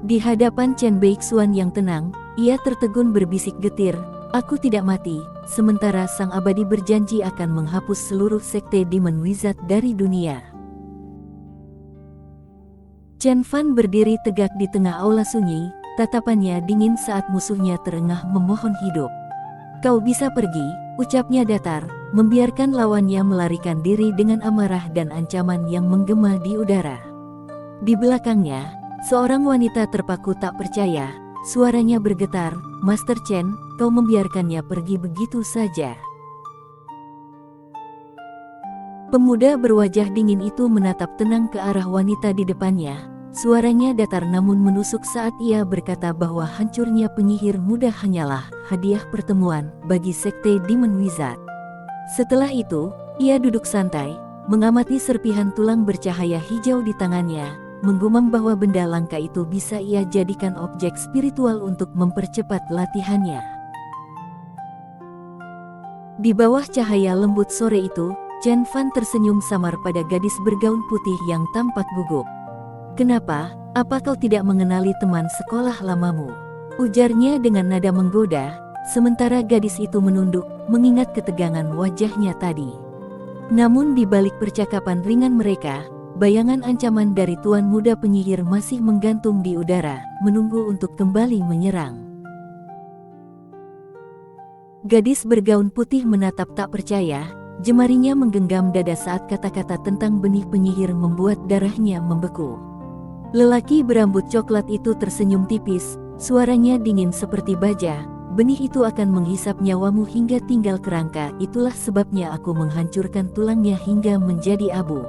Di hadapan Chen Beixuan yang tenang, ia tertegun berbisik getir, "Aku tidak mati," sementara sang abadi berjanji akan menghapus seluruh sekte Demon Wizard dari dunia. Chen Fan berdiri tegak di tengah aula sunyi, tatapannya dingin saat musuhnya terengah memohon hidup. "Kau bisa pergi," ucapnya datar, membiarkan lawannya melarikan diri dengan amarah dan ancaman yang menggema di udara. Di belakangnya, seorang wanita terpaku tak percaya, suaranya bergetar, "Master Chen, kau membiarkannya pergi begitu saja?" Pemuda berwajah dingin itu menatap tenang ke arah wanita di depannya. Suaranya datar namun menusuk saat ia berkata bahwa hancurnya penyihir muda hanyalah hadiah pertemuan bagi sekte Demon Wizard. Setelah itu, ia duduk santai, mengamati serpihan tulang bercahaya hijau di tangannya, menggumam bahwa benda langka itu bisa ia jadikan objek spiritual untuk mempercepat latihannya. Di bawah cahaya lembut sore itu, Chen Fan tersenyum samar pada gadis bergaun putih yang tampak gugup. "Kenapa? Apa kau tidak mengenali teman sekolah lamamu?" ujarnya dengan nada menggoda, sementara gadis itu menunduk, mengingat ketegangan wajahnya tadi. Namun di balik percakapan ringan mereka, bayangan ancaman dari tuan muda penyihir masih menggantung di udara, menunggu untuk kembali menyerang. Gadis bergaun putih menatap tak percaya, jemarinya menggenggam dada saat kata-kata tentang benih penyihir membuat darahnya membeku. Lelaki berambut coklat itu tersenyum tipis, suaranya dingin seperti baja, "Benih itu akan menghisap nyawamu hingga tinggal kerangka, itulah sebabnya aku menghancurkan tulangnya hingga menjadi abu."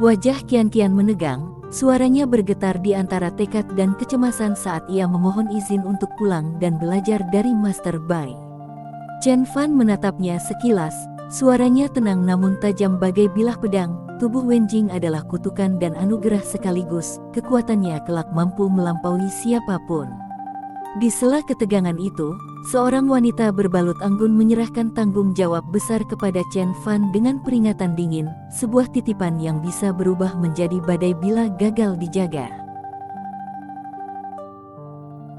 Wajah kian-kian menegang, suaranya bergetar di antara tekad dan kecemasan saat ia memohon izin untuk pulang dan belajar dari Master Bai. Chen Fan menatapnya sekilas, suaranya tenang namun tajam bagai bilah pedang. "Tubuh Wenjing adalah kutukan dan anugerah sekaligus, kekuatannya kelak mampu melampaui siapapun." Di sela ketegangan itu, seorang wanita berbalut anggun menyerahkan tanggung jawab besar kepada Chen Fan dengan peringatan dingin, sebuah titipan yang bisa berubah menjadi badai bila gagal dijaga.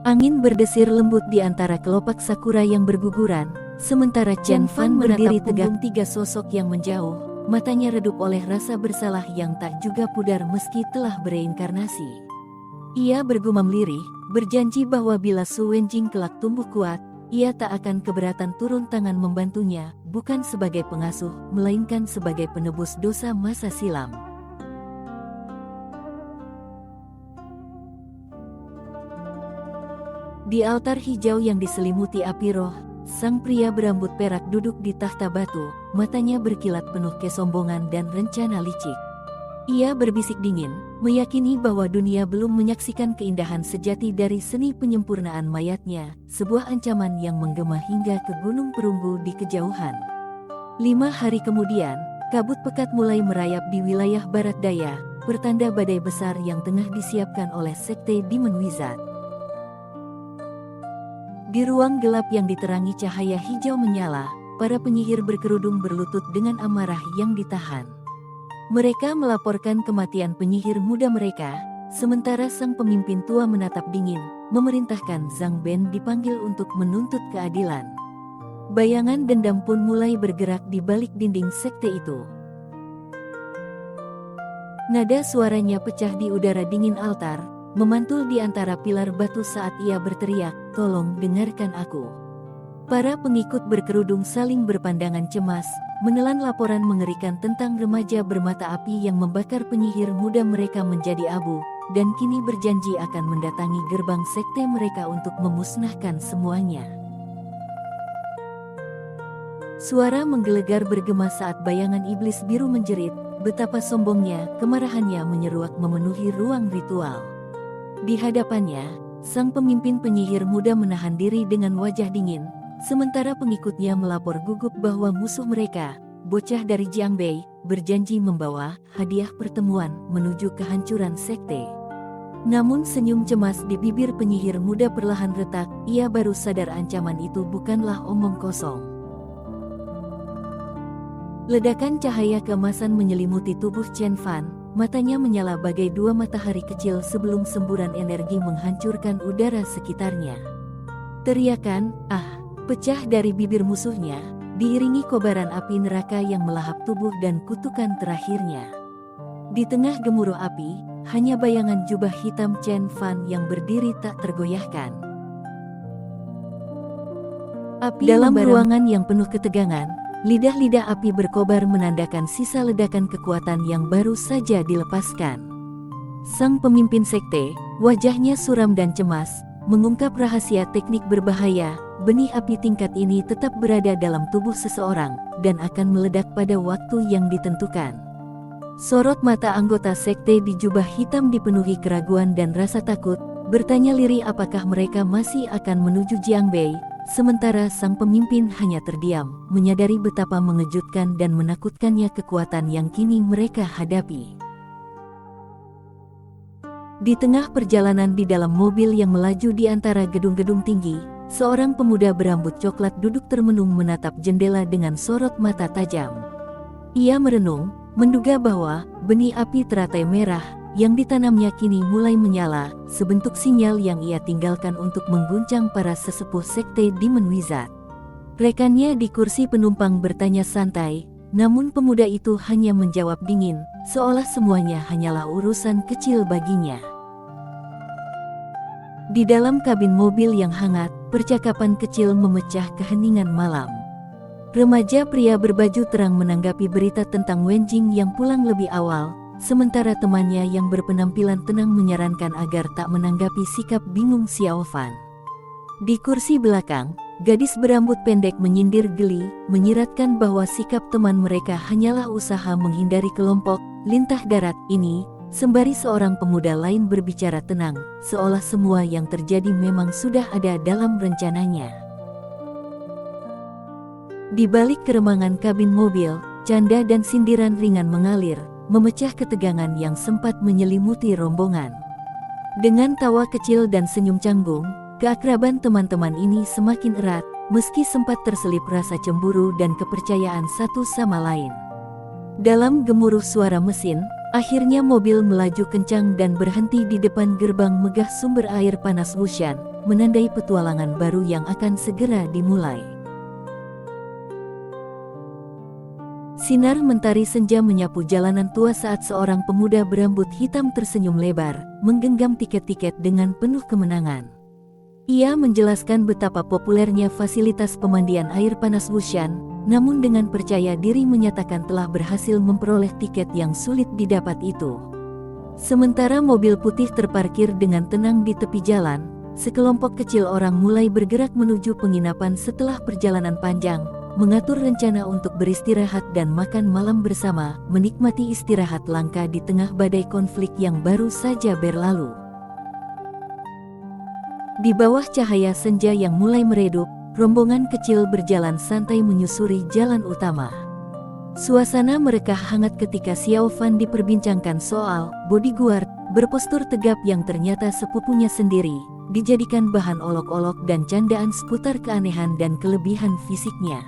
Angin berdesir lembut di antara kelopak sakura yang berguguran, sementara Chen Fan berdiri tegak tiga sosok yang menjauh. Matanya redup oleh rasa bersalah yang tak juga pudar meski telah bereinkarnasi. Ia bergumam lirih, berjanji bahwa bila Su Wenjing kelak tumbuh kuat, ia tak akan keberatan turun tangan membantunya, bukan sebagai pengasuh, melainkan sebagai penebus dosa masa silam. Di altar hijau yang diselimuti api roh, sang pria berambut perak duduk di tahta batu, matanya berkilat penuh kesombongan dan rencana licik. Ia berbisik dingin, meyakini bahwa dunia belum menyaksikan keindahan sejati dari seni penyempurnaan mayatnya, sebuah ancaman yang menggema hingga ke gunung perunggu di kejauhan. 5 hari kemudian, kabut pekat mulai merayap di wilayah barat daya, pertanda badai besar yang tengah disiapkan oleh sekte Demon Wizard. Di ruang gelap yang diterangi cahaya hijau menyala, para penyihir berkerudung berlutut dengan amarah yang ditahan. Mereka melaporkan kematian penyihir muda mereka, sementara sang pemimpin tua menatap dingin, memerintahkan Zhang Ben dipanggil untuk menuntut keadilan. Bayangan dendam pun mulai bergerak di balik dinding sekte itu. Nada suaranya pecah di udara dingin altar, memantul di antara pilar batu saat ia berteriak, "Tolong dengarkan aku." Para pengikut berkerudung saling berpandangan cemas, menelan laporan mengerikan tentang remaja bermata api yang membakar penyihir muda mereka menjadi abu, dan kini berjanji akan mendatangi gerbang sekte mereka untuk memusnahkan semuanya. Suara menggelegar bergema saat bayangan iblis biru menjerit, betapa sombongnya, kemarahannya menyeruak memenuhi ruang ritual. Di hadapannya, Sang pemimpin penyihir muda menahan diri dengan wajah dingin, sementara pengikutnya melapor gugup bahwa musuh mereka, bocah dari Jiangbei, berjanji membawa hadiah pertemuan menuju kehancuran sekte. Namun senyum cemas di bibir penyihir muda perlahan retak, ia baru sadar ancaman itu bukanlah omong kosong. Ledakan cahaya keemasan menyelimuti tubuh Chen Fan, matanya menyala bagai dua matahari kecil sebelum semburan energi menghancurkan udara sekitarnya. Teriakan, "Ah!" pecah dari bibir musuhnya, diiringi kobaran api neraka yang melahap tubuh dan kutukan terakhirnya. Di tengah gemuruh api, hanya bayangan jubah hitam Chen Fan yang berdiri tak tergoyahkan. Api dalam ruangan yang penuh ketegangan, lidah-lidah api berkobar menandakan sisa ledakan kekuatan yang baru saja dilepaskan. Sang pemimpin sekte, wajahnya suram dan cemas, mengungkap rahasia teknik berbahaya. Benih api tingkat ini tetap berada dalam tubuh seseorang, dan akan meledak pada waktu yang ditentukan. Sorot mata anggota sekte di jubah hitam dipenuhi keraguan dan rasa takut, bertanya lirih apakah mereka masih akan menuju Jiangbei, sementara sang pemimpin hanya terdiam, menyadari betapa mengejutkan dan menakutkannya kekuatan yang kini mereka hadapi. Di tengah perjalanan di dalam mobil yang melaju di antara gedung-gedung tinggi, seorang pemuda berambut coklat duduk termenung menatap jendela dengan sorot mata tajam. Ia merenung, menduga bahwa benih api teratai merah yang ditanamnya kini mulai menyala, sebentuk sinyal yang ia tinggalkan untuk mengguncang para sesepuh sekte Demon Wizard. Rekannya di kursi penumpang bertanya santai, namun pemuda itu hanya menjawab dingin, seolah semuanya hanyalah urusan kecil baginya. Di dalam kabin mobil yang hangat, percakapan kecil memecah keheningan malam. Remaja pria berbaju terang menanggapi berita tentang Wen Jing yang pulang lebih awal, sementara temannya yang berpenampilan tenang menyarankan agar tak menanggapi sikap bingung Xiao Fan. Di kursi belakang, gadis berambut pendek menyindir geli, menyiratkan bahwa sikap teman mereka hanyalah usaha menghindari kelompok lintah darat ini, sembari seorang pemuda lain berbicara tenang, seolah semua yang terjadi memang sudah ada dalam rencananya. Di balik keremangan kabin mobil, canda dan sindiran ringan mengalir, memecah ketegangan yang sempat menyelimuti rombongan. Dengan tawa kecil dan senyum canggung, keakraban teman-teman ini semakin erat, meski sempat terselip rasa cemburu dan kepercayaan satu sama lain. Dalam gemuruh suara mesin, akhirnya mobil melaju kencang dan berhenti di depan gerbang megah sumber air panas Wushan, menandai petualangan baru yang akan segera dimulai. Sinar mentari senja menyapu jalanan tua saat seorang pemuda berambut hitam tersenyum lebar, menggenggam tiket-tiket dengan penuh kemenangan. Ia menjelaskan betapa populernya fasilitas pemandian air panas Wushan, namun dengan percaya diri menyatakan telah berhasil memperoleh tiket yang sulit didapat itu. Sementara mobil putih terparkir dengan tenang di tepi jalan, sekelompok kecil orang mulai bergerak menuju penginapan setelah perjalanan panjang, mengatur rencana untuk beristirahat dan makan malam bersama, menikmati istirahat langka di tengah badai konflik yang baru saja berlalu. Di bawah cahaya senja yang mulai meredup, rombongan kecil berjalan santai menyusuri jalan utama. Suasana mereka hangat ketika Xiao Fan diperbincangkan soal bodyguard berpostur tegap yang ternyata sepupunya sendiri, dijadikan bahan olok-olok dan candaan seputar keanehan dan kelebihan fisiknya.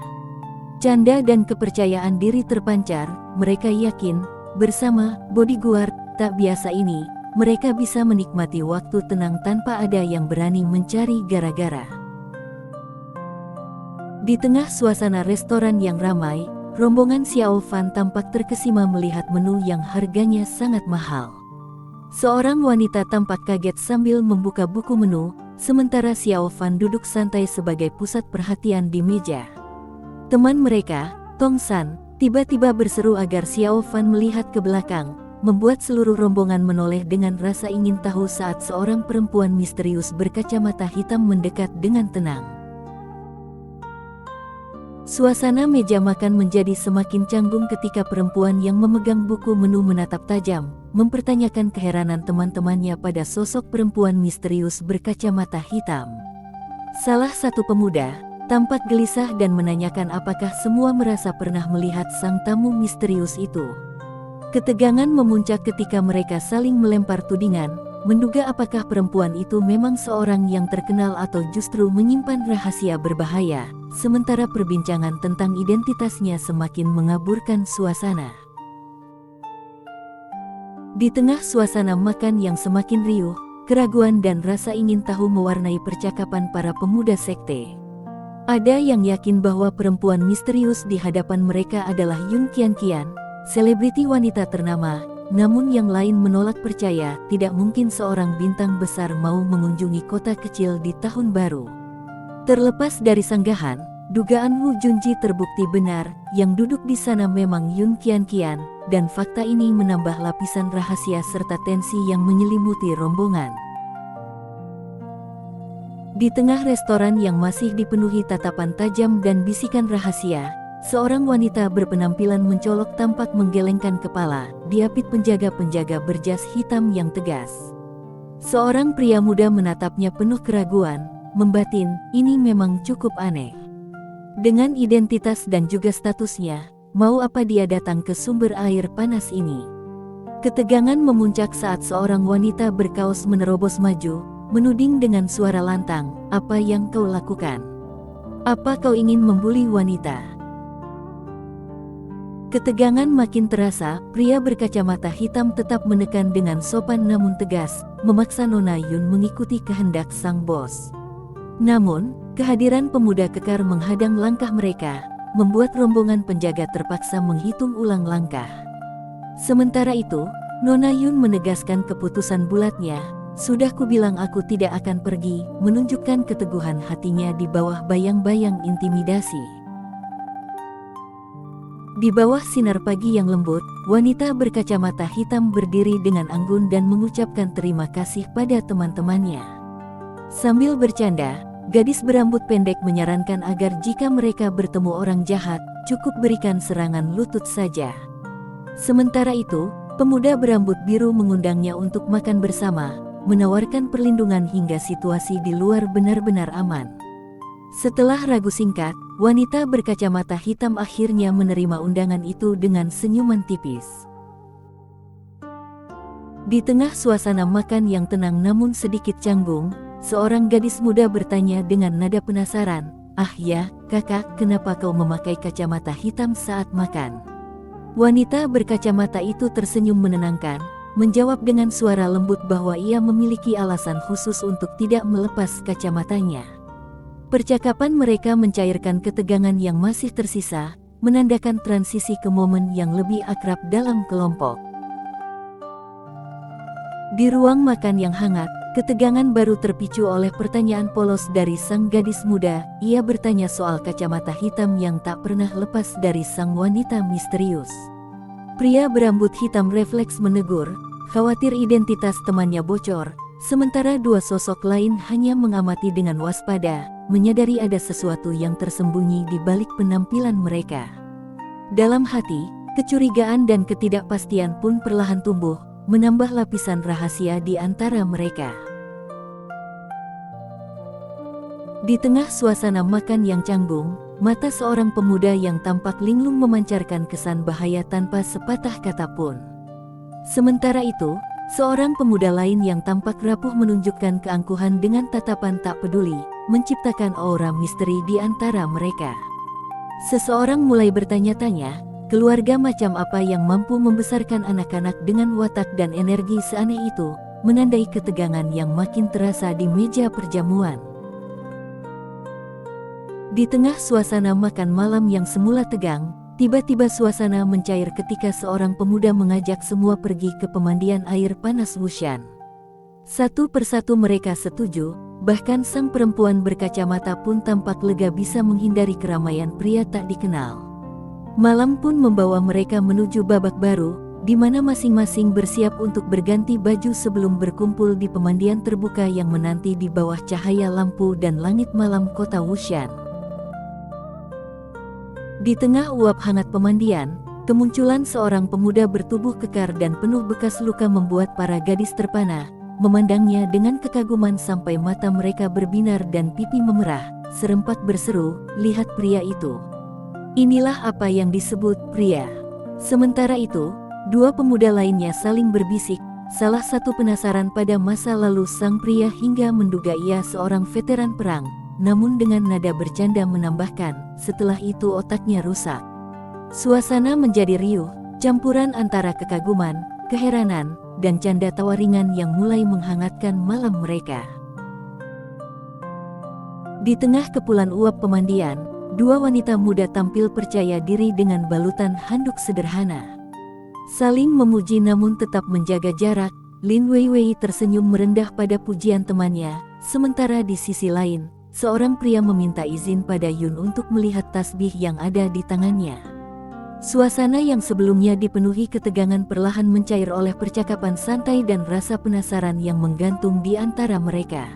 Canda dan kepercayaan diri terpancar, mereka yakin, bersama bodyguard tak biasa ini, mereka bisa menikmati waktu tenang tanpa ada yang berani mencari gara-gara. Di tengah suasana restoran yang ramai, rombongan Xiao Fan tampak terkesima melihat menu yang harganya sangat mahal. Seorang wanita tampak kaget sambil membuka buku menu, sementara Xiao Fan duduk santai sebagai pusat perhatian di meja. Teman mereka, Tong San, tiba-tiba berseru agar Xiao Fan melihat ke belakang, membuat seluruh rombongan menoleh dengan rasa ingin tahu saat seorang perempuan misterius berkacamata hitam mendekat dengan tenang. Suasana meja makan menjadi semakin canggung ketika perempuan yang memegang buku menu menatap tajam, mempertanyakan keheranan teman-temannya pada sosok perempuan misterius berkacamata hitam. Salah satu pemuda tampak gelisah dan menanyakan apakah semua merasa pernah melihat sang tamu misterius itu. Ketegangan memuncak ketika mereka saling melempar tudingan, menduga apakah perempuan itu memang seorang yang terkenal atau justru menyimpan rahasia berbahaya, sementara perbincangan tentang identitasnya semakin mengaburkan suasana. Di tengah suasana makan yang semakin riuh, keraguan dan rasa ingin tahu mewarnai percakapan para pemuda sekte. Ada yang yakin bahwa perempuan misterius di hadapan mereka adalah Yun Qianqian, selebriti wanita ternama, namun yang lain menolak, percaya tidak mungkin seorang bintang besar mau mengunjungi kota kecil di tahun baru. Terlepas dari sanggahan, dugaan Wu Junji terbukti benar, yang duduk di sana memang Yun Qianqian, dan fakta ini menambah lapisan rahasia serta tensi yang menyelimuti rombongan. Di tengah restoran yang masih dipenuhi tatapan tajam dan bisikan rahasia, seorang wanita berpenampilan mencolok tampak menggelengkan kepala, diapit penjaga-penjaga berjas hitam yang tegas. Seorang pria muda menatapnya penuh keraguan, membatin, ini memang cukup aneh. Dengan identitas dan juga statusnya, mau apa dia datang ke sumber air panas ini? Ketegangan memuncak saat seorang wanita berkaos menerobos maju, menuding dengan suara lantang, apa yang kau lakukan? Apa kau ingin membuli wanita? Ketegangan makin terasa, pria berkacamata hitam tetap menekan dengan sopan namun tegas, memaksa Nona Yun mengikuti kehendak sang bos. Namun, kehadiran pemuda kekar menghadang langkah mereka, membuat rombongan penjaga terpaksa menghitung ulang langkah. Sementara itu, Nona Yun menegaskan keputusan bulatnya, sudah kubilang aku tidak akan pergi, menunjukkan keteguhan hatinya di bawah bayang-bayang intimidasi. Di bawah sinar pagi yang lembut, wanita berkacamata hitam berdiri dengan anggun dan mengucapkan terima kasih pada teman-temannya. Sambil bercanda, gadis berambut pendek menyarankan agar jika mereka bertemu orang jahat, cukup berikan serangan lutut saja. Sementara itu, pemuda berambut biru mengundangnya untuk makan bersama, menawarkan perlindungan hingga situasi di luar benar-benar aman. Setelah ragu singkat, wanita berkacamata hitam akhirnya menerima undangan itu dengan senyuman tipis. Di tengah suasana makan yang tenang namun sedikit canggung, seorang gadis muda bertanya dengan nada penasaran, "Ah ya, kakak, kenapa kau memakai kacamata hitam saat makan?" Wanita berkacamata itu tersenyum menenangkan, menjawab dengan suara lembut bahwa ia memiliki alasan khusus untuk tidak melepas kacamatanya. Percakapan mereka mencairkan ketegangan yang masih tersisa, menandakan transisi ke momen yang lebih akrab dalam kelompok. Di ruang makan yang hangat, ketegangan baru terpicu oleh pertanyaan polos dari sang gadis muda. Ia bertanya soal kacamata hitam yang tak pernah lepas dari sang wanita misterius. Pria berambut hitam refleks menegur, khawatir identitas temannya bocor, sementara dua sosok lain hanya mengamati dengan waspada, menyadari ada sesuatu yang tersembunyi di balik penampilan mereka. Dalam hati, kecurigaan dan ketidakpastian pun perlahan tumbuh, menambah lapisan rahasia di antara mereka. Di tengah suasana makan yang canggung, mata seorang pemuda yang tampak linglung memancarkan kesan bahaya tanpa sepatah kata pun. Sementara itu, seorang pemuda lain yang tampak rapuh menunjukkan keangkuhan dengan tatapan tak peduli, menciptakan aura misteri di antara mereka. Seseorang mulai bertanya-tanya, keluarga macam apa yang mampu membesarkan anak-anak dengan watak dan energi seaneh itu, menandai ketegangan yang makin terasa di meja perjamuan. Di tengah suasana makan malam yang semula tegang, tiba-tiba suasana mencair ketika seorang pemuda mengajak semua pergi ke pemandian air panas Wushan. Satu persatu mereka setuju, bahkan sang perempuan berkacamata pun tampak lega bisa menghindari keramaian pria tak dikenal. Malam pun membawa mereka menuju babak baru, di mana masing-masing bersiap untuk berganti baju sebelum berkumpul di pemandian terbuka yang menanti di bawah cahaya lampu dan langit malam kota Wushan. Di tengah uap hangat pemandian, Kemunculan seorang pemuda bertubuh kekar dan penuh bekas luka membuat para gadis terpana, memandangnya dengan kekaguman sampai mata mereka berbinar dan pipi memerah, serempak berseru, "Lihat pria itu. Inilah apa yang disebut pria." Sementara itu, dua pemuda lainnya saling berbisik, salah satu penasaran pada masa lalu sang pria hingga menduga ia seorang veteran perang, namun dengan nada bercanda menambahkan, "Setelah itu otaknya rusak." Suasana menjadi riuh, campuran antara kekaguman, keheranan, dan canda tawa ringan yang mulai menghangatkan malam mereka. Di tengah kepulan uap pemandian, dua wanita muda tampil percaya diri dengan balutan handuk sederhana. Saling memuji namun tetap menjaga jarak, Lin Weiwei tersenyum merendah pada pujian temannya, sementara di sisi lain, seorang pria meminta izin pada Yun untuk melihat tasbih yang ada di tangannya. Suasana yang sebelumnya dipenuhi ketegangan perlahan mencair oleh percakapan santai dan rasa penasaran yang menggantung di antara mereka.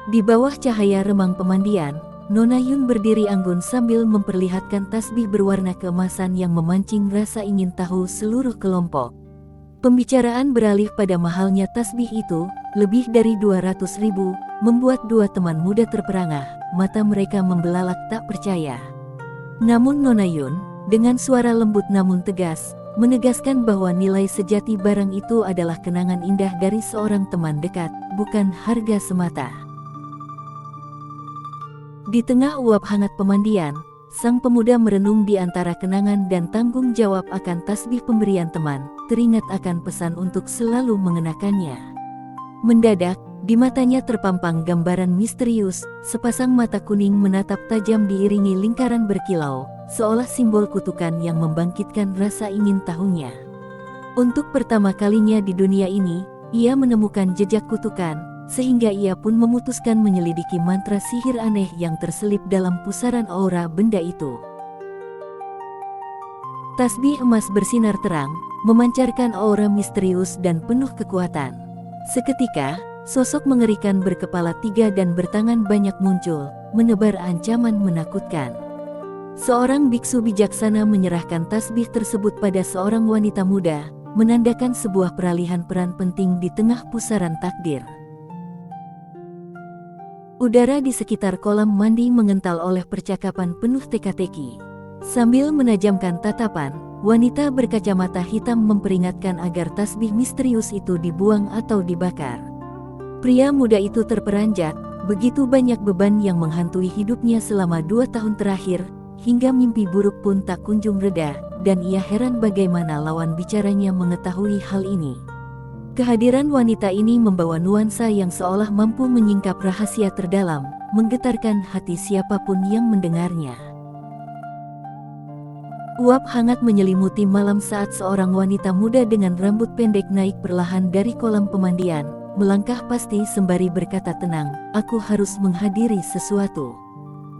Di bawah cahaya remang pemandian, Nona Yun berdiri anggun sambil memperlihatkan tasbih berwarna keemasan yang memancing rasa ingin tahu seluruh kelompok. Pembicaraan beralih pada mahalnya tasbih itu, lebih dari 200.000, membuat dua teman muda terperangah, mata mereka membelalak tak percaya. Namun Nona Yun, dengan suara lembut namun tegas, menegaskan bahwa nilai sejati barang itu adalah kenangan indah dari seorang teman dekat, bukan harga semata. Di tengah uap hangat pemandian, sang pemuda merenung di antara kenangan dan tanggung jawab akan tasbih pemberian teman, teringat akan pesan untuk selalu mengenakannya. Mendadak, di matanya terpampang gambaran misterius, sepasang mata kuning menatap tajam diiringi lingkaran berkilau, seolah simbol kutukan yang membangkitkan rasa ingin tahunya. Untuk pertama kalinya di dunia ini, ia menemukan jejak kutukan, sehingga ia pun memutuskan menyelidiki mantra sihir aneh yang terselip dalam pusaran aura benda itu. Tasbih emas bersinar terang, memancarkan aura misterius dan penuh kekuatan. Seketika, sosok mengerikan berkepala 3 dan bertangan banyak muncul, menebar ancaman menakutkan. Seorang biksu bijaksana menyerahkan tasbih tersebut pada seorang wanita muda, menandakan sebuah peralihan peran penting di tengah pusaran takdir. Udara di sekitar kolam mandi mengental oleh percakapan penuh teka-teki. Sambil menajamkan tatapan, wanita berkacamata hitam memperingatkan agar tasbih misterius itu dibuang atau dibakar. Pria muda itu terperanjat, begitu banyak beban yang menghantui hidupnya selama 2 tahun terakhir, hingga mimpi buruk pun tak kunjung reda, dan ia heran bagaimana lawan bicaranya mengetahui hal ini. Kehadiran wanita ini membawa nuansa yang seolah mampu menyingkap rahasia terdalam, menggetarkan hati siapapun yang mendengarnya. Uap hangat menyelimuti malam saat seorang wanita muda dengan rambut pendek naik perlahan dari kolam pemandian, melangkah pasti sembari berkata tenang, "Aku harus menghadiri sesuatu.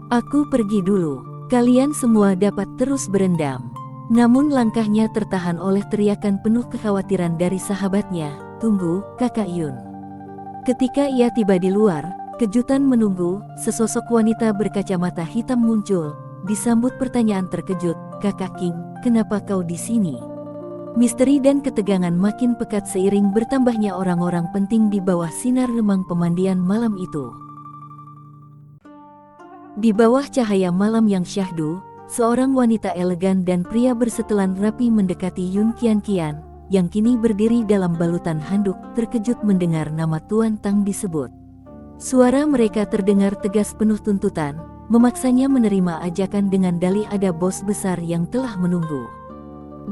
Aku pergi dulu, kalian semua dapat terus berendam." Namun langkahnya tertahan oleh teriakan penuh kekhawatiran dari sahabatnya, "Tunggu, Kakak Yun." Ketika ia tiba di luar, kejutan menunggu, sesosok wanita berkacamata hitam muncul, disambut pertanyaan terkejut, "Kakak King, kenapa kau di sini?" Misteri dan ketegangan makin pekat seiring bertambahnya orang-orang penting di bawah sinar remang pemandian malam itu. Di bawah cahaya malam yang syahdu, seorang wanita elegan dan pria bersetelan rapi mendekati Yun Qianqian, yang kini berdiri dalam balutan handuk, terkejut mendengar nama Tuan Tang disebut. Suara mereka terdengar tegas penuh tuntutan, memaksanya menerima ajakan dengan dalih ada bos besar yang telah menunggu.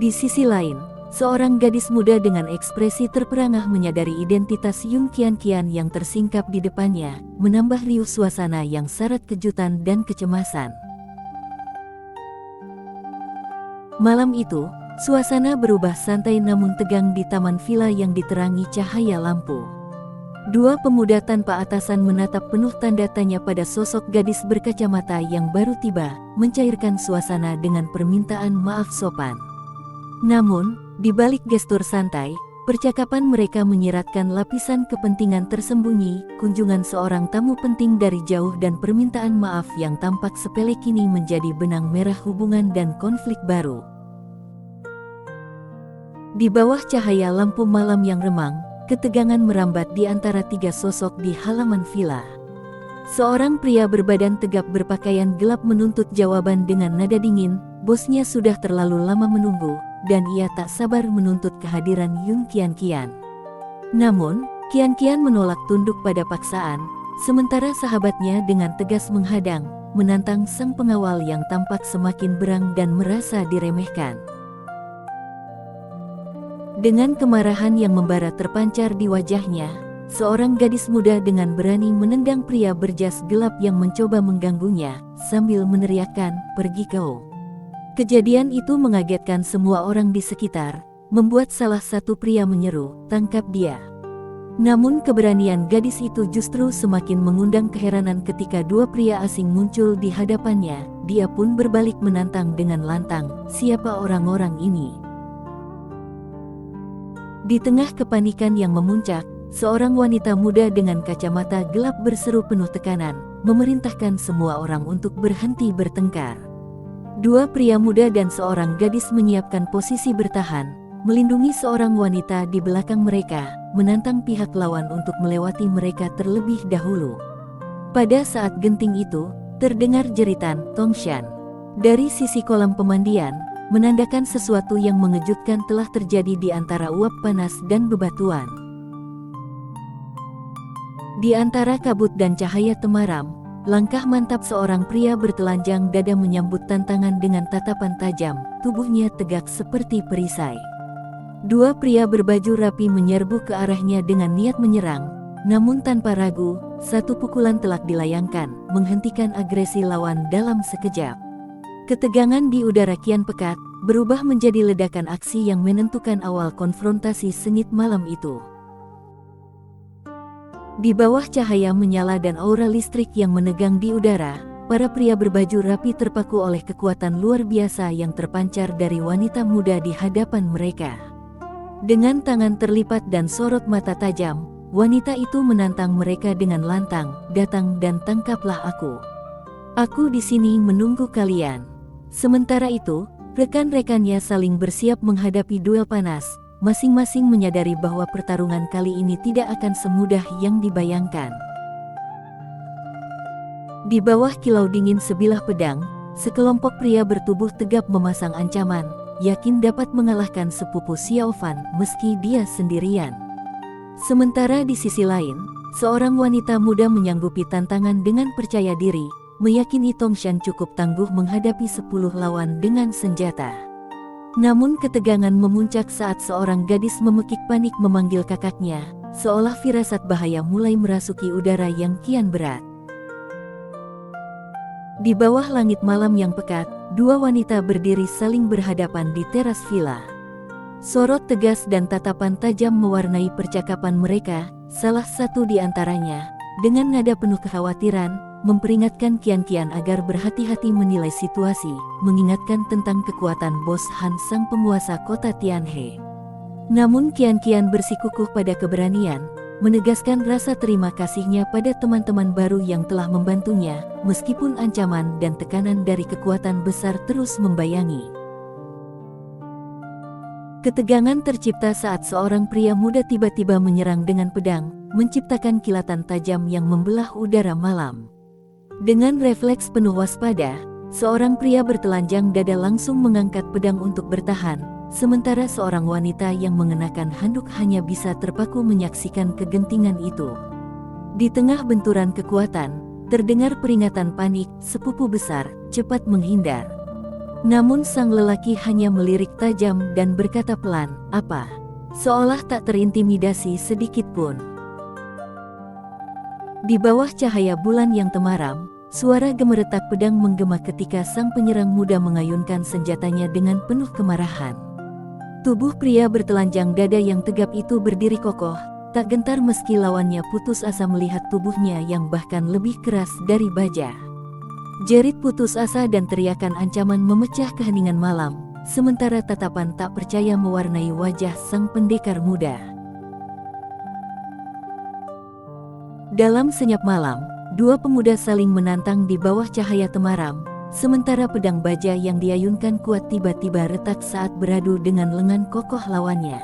Di sisi lain, seorang gadis muda dengan ekspresi terperangah menyadari identitas Yun Qianqian yang tersingkap di depannya, menambah riuh suasana yang syarat kejutan dan kecemasan. Malam itu, suasana berubah santai namun tegang di taman villa yang diterangi cahaya lampu. Dua pemuda tanpa atasan menatap penuh tanda tanya pada sosok gadis berkacamata yang baru tiba, mencairkan suasana dengan permintaan maaf sopan. Namun, di balik gestur santai, Percakapan mereka menyiratkan lapisan kepentingan tersembunyi, kunjungan seorang tamu penting dari jauh dan permintaan maaf yang tampak sepele kini menjadi benang merah hubungan dan konflik baru. Di bawah cahaya lampu malam yang remang, ketegangan merambat di antara tiga sosok di halaman villa. Seorang pria berbadan tegap berpakaian gelap menuntut jawaban dengan nada dingin, bosnya sudah terlalu lama menunggu, dan ia tak sabar menuntut kehadiran Yung Qianqian. Namun, Qianqian menolak tunduk pada paksaan, sementara sahabatnya dengan tegas menghadang, menantang sang pengawal yang tampak semakin berang dan merasa diremehkan. Dengan kemarahan yang membara terpancar di wajahnya, seorang gadis muda dengan berani menendang pria berjas gelap yang mencoba mengganggunya, sambil meneriakkan, "Pergi kau." Kejadian itu mengagetkan semua orang di sekitar, membuat salah satu pria menyeru, "Tangkap dia." Namun keberanian gadis itu justru semakin mengundang keheranan ketika dua pria asing muncul di hadapannya. Dia pun berbalik menantang dengan lantang, "Siapa orang-orang ini?" Di tengah kepanikan yang memuncak, seorang wanita muda dengan kacamata gelap berseru penuh tekanan, memerintahkan semua orang untuk berhenti bertengkar. Dua pria muda dan seorang gadis menyiapkan posisi bertahan, melindungi seorang wanita di belakang mereka, menantang pihak lawan untuk melewati mereka terlebih dahulu. Pada saat genting itu, terdengar jeritan Tongshan dari sisi kolam pemandian, menandakan sesuatu yang mengejutkan telah terjadi di antara uap panas dan bebatuan. Di antara kabut dan cahaya temaram, langkah mantap seorang pria bertelanjang dada menyambut tantangan dengan tatapan tajam, tubuhnya tegak seperti perisai. Dua pria berbaju rapi menyerbu ke arahnya dengan niat menyerang, namun tanpa ragu, satu pukulan telak dilayangkan, menghentikan agresi lawan dalam sekejap. Ketegangan di udara kian pekat, berubah menjadi ledakan aksi yang menentukan awal konfrontasi sengit malam itu. Di bawah cahaya menyala dan aura listrik yang menegang di udara, para pria berbaju rapi terpaku oleh kekuatan luar biasa yang terpancar dari wanita muda di hadapan mereka. Dengan tangan terlipat dan sorot mata tajam, wanita itu menantang mereka dengan lantang, "Datang dan tangkaplah aku. Aku di sini menunggu kalian." Sementara itu, rekan-rekannya saling bersiap menghadapi duel panas. Masing-masing menyadari bahwa pertarungan kali ini tidak akan semudah yang dibayangkan. Di bawah kilau dingin sebilah pedang, sekelompok pria bertubuh tegap memasang ancaman, yakin dapat mengalahkan sepupu Xiao Fan meski dia sendirian. Sementara di sisi lain, seorang wanita muda menyanggupi tantangan dengan percaya diri, meyakini Tongshan cukup tangguh menghadapi 10 lawan dengan senjata. Namun ketegangan memuncak saat seorang gadis memekik panik memanggil kakaknya, seolah firasat bahaya mulai merasuki udara yang kian berat. Di bawah langit malam yang pekat, dua wanita berdiri saling berhadapan di teras villa. Sorot tegas dan tatapan tajam mewarnai percakapan mereka, salah satu di antaranya, dengan nada penuh kekhawatiran, memperingatkan Qianqian agar berhati-hati menilai situasi, mengingatkan tentang kekuatan bos Han sang penguasa kota Tianhe. Namun Qianqian bersikukuh pada keberanian, menegaskan rasa terima kasihnya pada teman-teman baru yang telah membantunya, meskipun ancaman dan tekanan dari kekuatan besar terus membayangi. Ketegangan tercipta saat seorang pria muda tiba-tiba menyerang dengan pedang, menciptakan kilatan tajam yang membelah udara malam. Dengan refleks penuh waspada, seorang pria bertelanjang dada langsung mengangkat pedang untuk bertahan, sementara seorang wanita yang mengenakan handuk hanya bisa terpaku menyaksikan kegentingan itu. Di tengah benturan kekuatan, terdengar peringatan panik, "Sepupu besar, cepat menghindar." Namun sang lelaki hanya melirik tajam dan berkata pelan, "Apa?" Seolah tak terintimidasi sedikit pun. Di bawah cahaya bulan yang temaram, suara gemeretak pedang menggema ketika sang penyerang muda mengayunkan senjatanya dengan penuh kemarahan. Tubuh pria bertelanjang dada yang tegap itu berdiri kokoh, tak gentar meski lawannya putus asa melihat tubuhnya yang bahkan lebih keras dari baja. Jerit putus asa dan teriakan ancaman memecah keheningan malam, sementara tatapan tak percaya mewarnai wajah sang pendekar muda. Dalam senyap malam, dua pemuda saling menantang di bawah cahaya temaram, sementara pedang baja yang diayunkan kuat tiba-tiba retak saat beradu dengan lengan kokoh lawannya.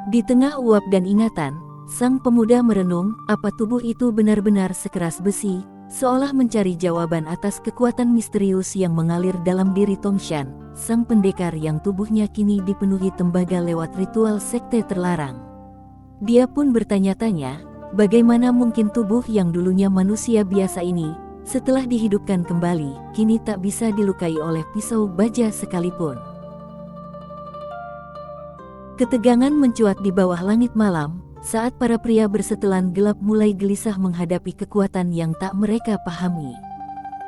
Di tengah uap dan ingatan, sang pemuda merenung, apa tubuh itu benar-benar sekeras besi, seolah mencari jawaban atas kekuatan misterius yang mengalir dalam diri Tongshan, sang pendekar yang tubuhnya kini dipenuhi tembaga lewat ritual sekte terlarang. Dia pun bertanya-tanya, bagaimana mungkin tubuh yang dulunya manusia biasa ini, setelah dihidupkan kembali, kini tak bisa dilukai oleh pisau baja sekalipun. Ketegangan mencuat di bawah langit malam, saat para pria bersetelan gelap mulai gelisah menghadapi kekuatan yang tak mereka pahami.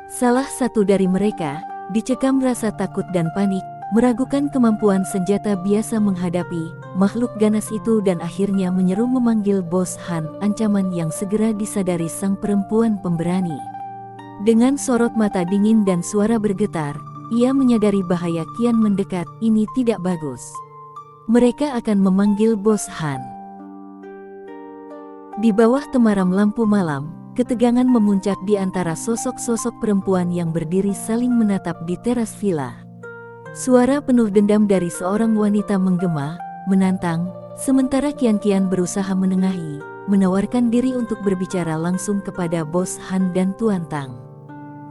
Salah satu dari mereka, dicekam rasa takut dan panik, meragukan kemampuan senjata biasa menghadapi makhluk ganas itu dan akhirnya menyeru memanggil Bos Han, ancaman yang segera disadari sang perempuan pemberani. Dengan sorot mata dingin dan suara bergetar, ia menyadari bahaya kian mendekat, ini tidak bagus. Mereka akan memanggil Bos Han. Di bawah temaram lampu malam, ketegangan memuncak di antara sosok-sosok perempuan yang berdiri saling menatap di teras villa. Suara penuh dendam dari seorang wanita menggema, menantang, sementara Kian-Kian berusaha menengahi, menawarkan diri untuk berbicara langsung kepada Bos Han dan Tuan Tang.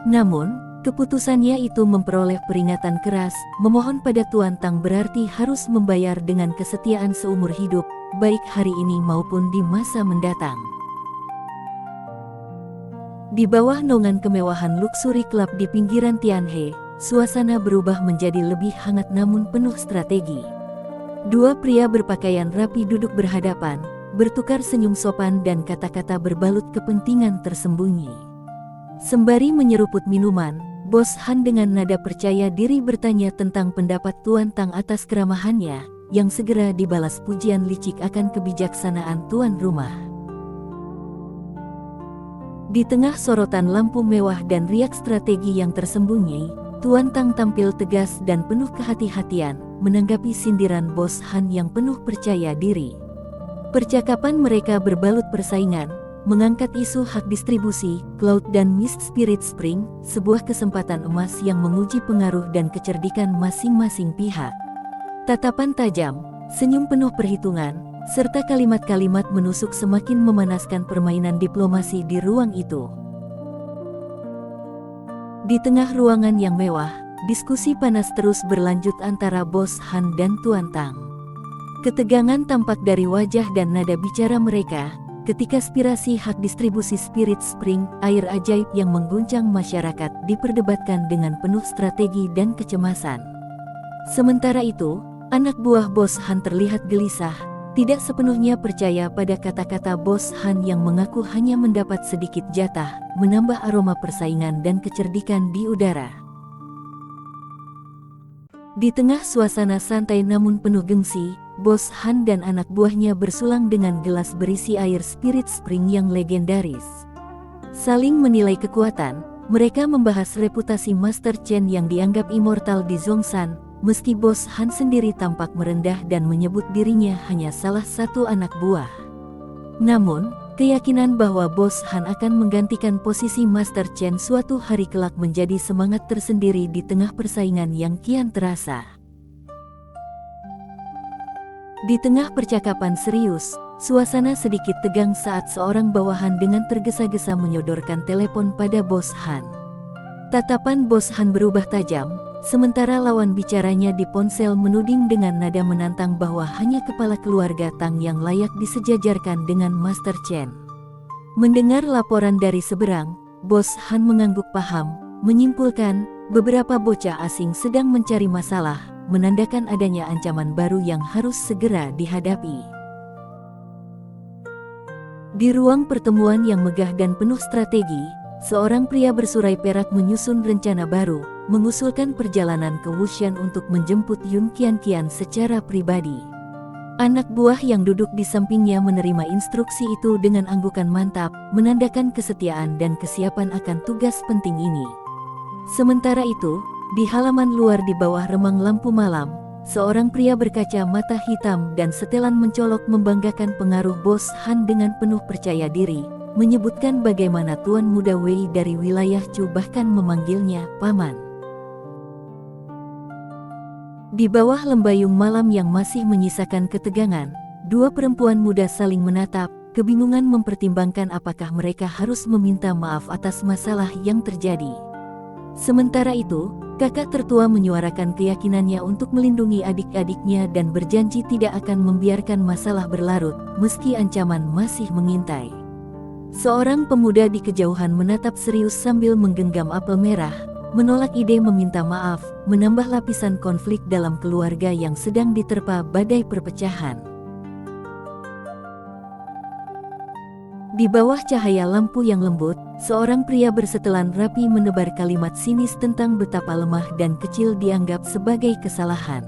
Namun, keputusannya itu memperoleh peringatan keras, memohon pada Tuan Tang berarti harus membayar dengan kesetiaan seumur hidup, baik hari ini maupun di masa mendatang. Di bawah naungan kemewahan luxury club di pinggiran Tianhe, suasana berubah menjadi lebih hangat namun penuh strategi. Dua pria berpakaian rapi duduk berhadapan, bertukar senyum sopan dan kata-kata berbalut kepentingan tersembunyi. Sembari menyeruput minuman, Bos Han dengan nada percaya diri bertanya tentang pendapat Tuan Tang atas keramahannya, yang segera dibalas pujian licik akan kebijaksanaan tuan rumah. Di tengah sorotan lampu mewah dan riak strategi yang tersembunyi, Tuan Tang tampil tegas dan penuh kehati-hatian, menanggapi sindiran Bos Han yang penuh percaya diri. Percakapan mereka berbalut persaingan, mengangkat isu hak distribusi, Cloud dan Mist Spirit Spring, sebuah kesempatan emas yang menguji pengaruh dan kecerdikan masing-masing pihak. Tatapan tajam, senyum penuh perhitungan, serta kalimat-kalimat menusuk semakin memanaskan permainan diplomasi di ruang itu. Di tengah ruangan yang mewah, diskusi panas terus berlanjut antara Bos Han dan Tuan Tang. Ketegangan tampak dari wajah dan nada bicara mereka, ketika aspirasi hak distribusi Spirit Spring, air ajaib yang mengguncang masyarakat, diperdebatkan dengan penuh strategi dan kecemasan. Sementara itu, anak buah Bos Han terlihat gelisah, tidak sepenuhnya percaya pada kata-kata Bos Han yang mengaku hanya mendapat sedikit jatah, menambah aroma persaingan dan kecerdikan di udara. Di tengah suasana santai namun penuh gengsi, Bos Han dan anak buahnya bersulang dengan gelas berisi air Spirit Spring yang legendaris. Saling menilai kekuatan, mereka membahas reputasi Master Chen yang dianggap immortal di Zhongshan, meski Bos Han sendiri tampak merendah dan menyebut dirinya hanya salah satu anak buah. Namun, keyakinan bahwa Bos Han akan menggantikan posisi Master Chen suatu hari kelak menjadi semangat tersendiri di tengah persaingan yang kian terasa. Di tengah percakapan serius, suasana sedikit tegang saat seorang bawahan dengan tergesa-gesa menyodorkan telepon pada Bos Han. Tatapan Bos Han berubah tajam, sementara lawan bicaranya di ponsel menuding dengan nada menantang bahwa hanya kepala keluarga Tang yang layak disejajarkan dengan Master Chen. Mendengar laporan dari seberang, Bos Han mengangguk paham, menyimpulkan beberapa bocah asing sedang mencari masalah, menandakan adanya ancaman baru yang harus segera dihadapi. Di ruang pertemuan yang megah dan penuh strategi, seorang pria bersurai perak menyusun rencana baru, mengusulkan perjalanan ke Wushan untuk menjemput Yun Qianqian secara pribadi. Anak buah yang duduk di sampingnya menerima instruksi itu dengan anggukan mantap, menandakan kesetiaan dan kesiapan akan tugas penting ini. Sementara itu, Di halaman luar di bawah remang lampu malam, seorang pria berkaca mata hitam dan setelan mencolok membanggakan pengaruh Bos Han dengan penuh percaya diri, menyebutkan bagaimana Tuan Muda Wei dari wilayah Chu bahkan memanggilnya Paman. Di bawah lembayung malam yang masih menyisakan ketegangan, dua perempuan muda saling menatap, kebingungan mempertimbangkan apakah mereka harus meminta maaf atas masalah yang terjadi. Sementara itu, kakak tertua menyuarakan keyakinannya untuk melindungi adik-adiknya dan berjanji tidak akan membiarkan masalah berlarut, meski ancaman masih mengintai. Seorang pemuda di kejauhan menatap serius sambil menggenggam apel merah, menolak ide meminta maaf, menambah lapisan konflik dalam keluarga yang sedang diterpa badai perpecahan. Di bawah cahaya lampu yang lembut, seorang pria bersetelan rapi menebar kalimat sinis tentang betapa lemah dan kecil dianggap sebagai kesalahan.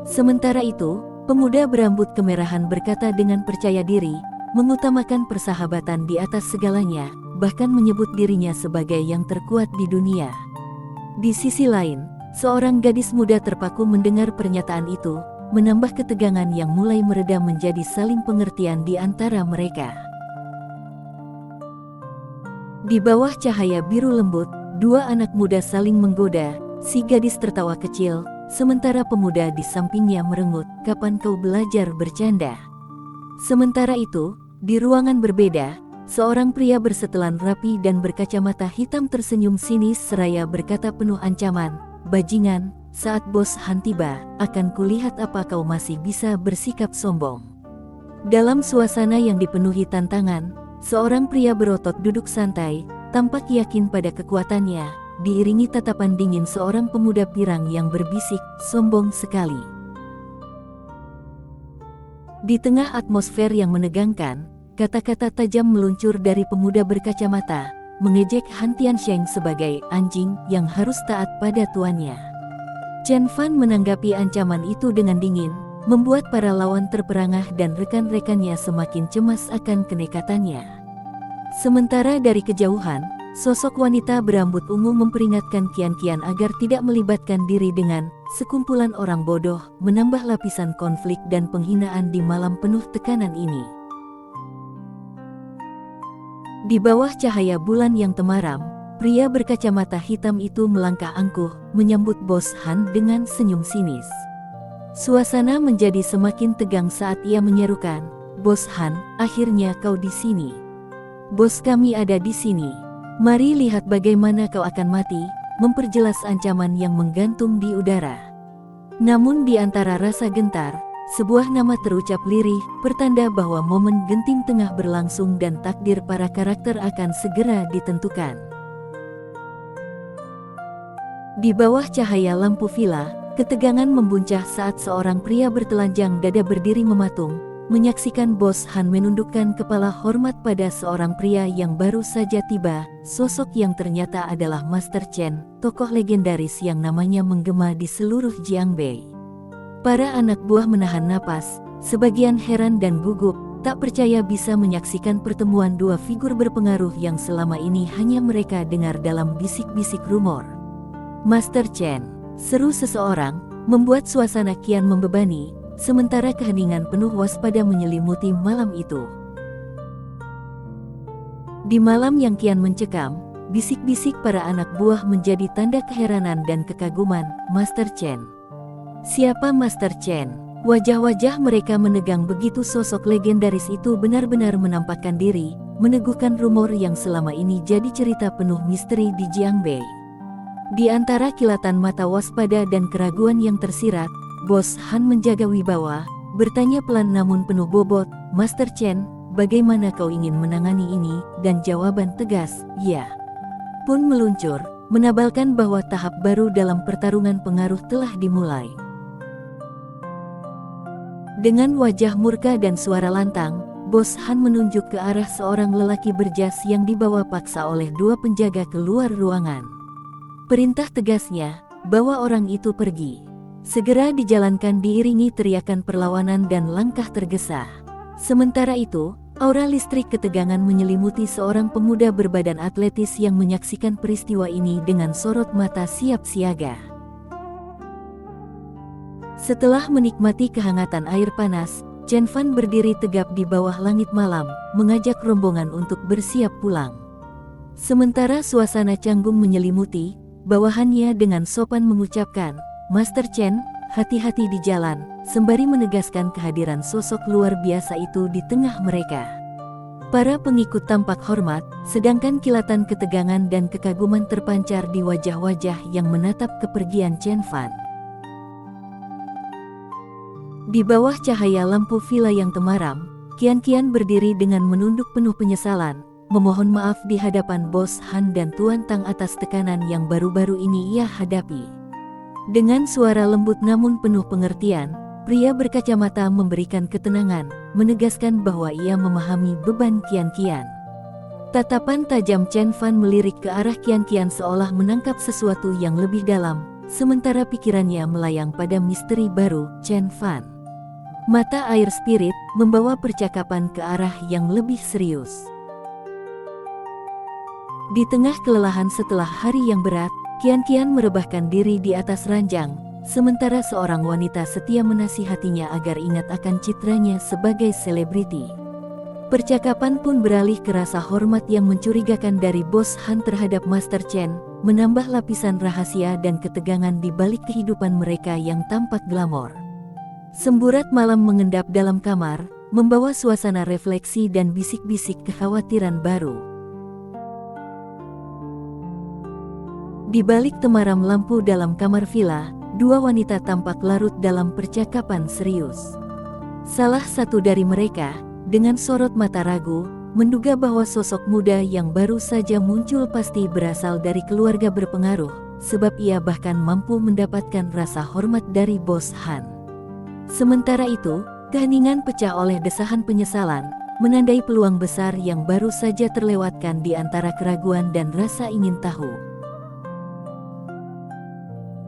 Sementara itu, pemuda berambut kemerahan berkata dengan percaya diri, mengutamakan persahabatan di atas segalanya, bahkan menyebut dirinya sebagai yang terkuat di dunia. Di sisi lain, seorang gadis muda terpaku mendengar pernyataan itu, menambah ketegangan yang mulai mereda menjadi saling pengertian di antara mereka. Di bawah cahaya biru lembut, dua anak muda saling menggoda, si gadis tertawa kecil, sementara pemuda di sampingnya merengut, "Kapan kau belajar bercanda?" Sementara itu, di ruangan berbeda, seorang pria bersetelan rapi dan berkacamata hitam tersenyum sinis seraya berkata penuh ancaman, "Bajingan, saat Bos Han tiba, akan kulihat apa kau masih bisa bersikap sombong." Dalam suasana yang dipenuhi tantangan, seorang pria berotot duduk santai, tampak yakin pada kekuatannya, diiringi tatapan dingin seorang pemuda pirang yang berbisik, "Sombong sekali." Di tengah atmosfer yang menegangkan, kata-kata tajam meluncur dari pemuda berkacamata, mengejek Han Tiansheng sebagai anjing yang harus taat pada tuannya. Chen Fan menanggapi ancaman itu dengan dingin, membuat para lawan terperangah dan rekan-rekannya semakin cemas akan kenekatannya. Sementara dari kejauhan, sosok wanita berambut ungu memperingatkan Qian agar tidak melibatkan diri dengan sekumpulan orang bodoh, menambah lapisan konflik dan penghinaan di malam penuh tekanan ini. Di bawah cahaya bulan yang temaram, pria berkacamata hitam itu melangkah angkuh, menyambut Bos Han dengan senyum sinis. Suasana menjadi semakin tegang saat ia menyerukan, "Bos Han, akhirnya kau di sini. Bos kami ada di sini. Mari lihat bagaimana kau akan mati," memperjelas ancaman yang menggantung di udara. Namun di antara rasa gentar, sebuah nama terucap lirih, pertanda bahwa momen genting tengah berlangsung dan takdir para karakter akan segera ditentukan. Di bawah cahaya lampu villa, ketegangan membuncah saat seorang pria bertelanjang dada berdiri mematung, menyaksikan Bos Han menundukkan kepala hormat pada seorang pria yang baru saja tiba, sosok yang ternyata adalah Master Chen, tokoh legendaris yang namanya menggema di seluruh Jiangbei. Para anak buah menahan napas, sebagian heran dan gugup, tak percaya bisa menyaksikan pertemuan dua figur berpengaruh yang selama ini hanya mereka dengar dalam bisik-bisik rumor. "Master Chen," seru seseorang, membuat suasana kian membebani, sementara keheningan penuh waspada menyelimuti malam itu. Di malam yang kian mencekam, bisik-bisik para anak buah menjadi tanda keheranan dan kekaguman. "Master Chen. Siapa Master Chen?" Wajah-wajah mereka menegang begitu sosok legendaris itu benar-benar menampakkan diri, meneguhkan rumor yang selama ini jadi cerita penuh misteri di Jiangbei. Di antara kilatan mata waspada dan keraguan yang tersirat, Bos Han menjaga wibawa, bertanya pelan namun penuh bobot, "Master Chen, bagaimana kau ingin menangani ini?" Dan jawaban tegas, "Ya," pun meluncur, menabalkan bahwa tahap baru dalam pertarungan pengaruh telah dimulai. Dengan wajah murka dan suara lantang, Bos Han menunjuk ke arah seorang lelaki berjas yang dibawa paksa oleh dua penjaga keluar ruangan. Perintah tegasnya, bawa orang itu pergi. Segera dijalankan diiringi teriakan perlawanan dan langkah tergesa. Sementara itu, Aura listrik ketegangan menyelimuti seorang pemuda berbadan atletis yang menyaksikan peristiwa ini dengan sorot mata siap siaga. Setelah menikmati kehangatan air panas, Chen Fan berdiri tegap di bawah langit malam, mengajak rombongan untuk bersiap pulang. Sementara suasana canggung menyelimuti, bawahannya dengan sopan mengucapkan, "Master Chen, hati-hati di jalan," sembari menegaskan kehadiran sosok luar biasa itu di tengah mereka. Para pengikut tampak hormat, sedangkan kilatan ketegangan dan kekaguman terpancar di wajah-wajah yang menatap kepergian Chen Fan. Di bawah cahaya lampu villa yang temaram, Qian berdiri dengan menunduk penuh penyesalan, memohon maaf di hadapan Bos Han dan Tuan Tang atas tekanan yang baru-baru ini ia hadapi. Dengan suara lembut namun penuh pengertian, pria berkacamata memberikan ketenangan, menegaskan bahwa ia memahami beban Qian. Tatapan tajam Chen Fan melirik ke arah Qian seolah menangkap sesuatu yang lebih dalam, sementara pikirannya melayang pada misteri baru, Chen Fan. Mata air spirit membawa percakapan ke arah yang lebih serius. Di tengah kelelahan setelah hari yang berat, Qian merebahkan diri di atas ranjang, sementara seorang wanita setia menasihatinya agar ingat akan citranya sebagai selebriti. Percakapan pun beralih ke rasa hormat yang mencurigakan dari Bos Han terhadap Master Chen, menambah lapisan rahasia dan ketegangan di balik kehidupan mereka yang tampak glamor. Semburat malam mengendap dalam kamar, membawa suasana refleksi dan bisik-bisik kekhawatiran baru. Di balik temaram lampu dalam kamar villa, dua wanita tampak larut dalam percakapan serius. Salah satu dari mereka, dengan sorot mata ragu, menduga bahwa sosok muda yang baru saja muncul pasti berasal dari keluarga berpengaruh, sebab ia bahkan mampu mendapatkan rasa hormat dari Bos Han. Sementara itu, keheningan pecah oleh desahan penyesalan, menandai peluang besar yang baru saja terlewatkan di antara keraguan dan rasa ingin tahu.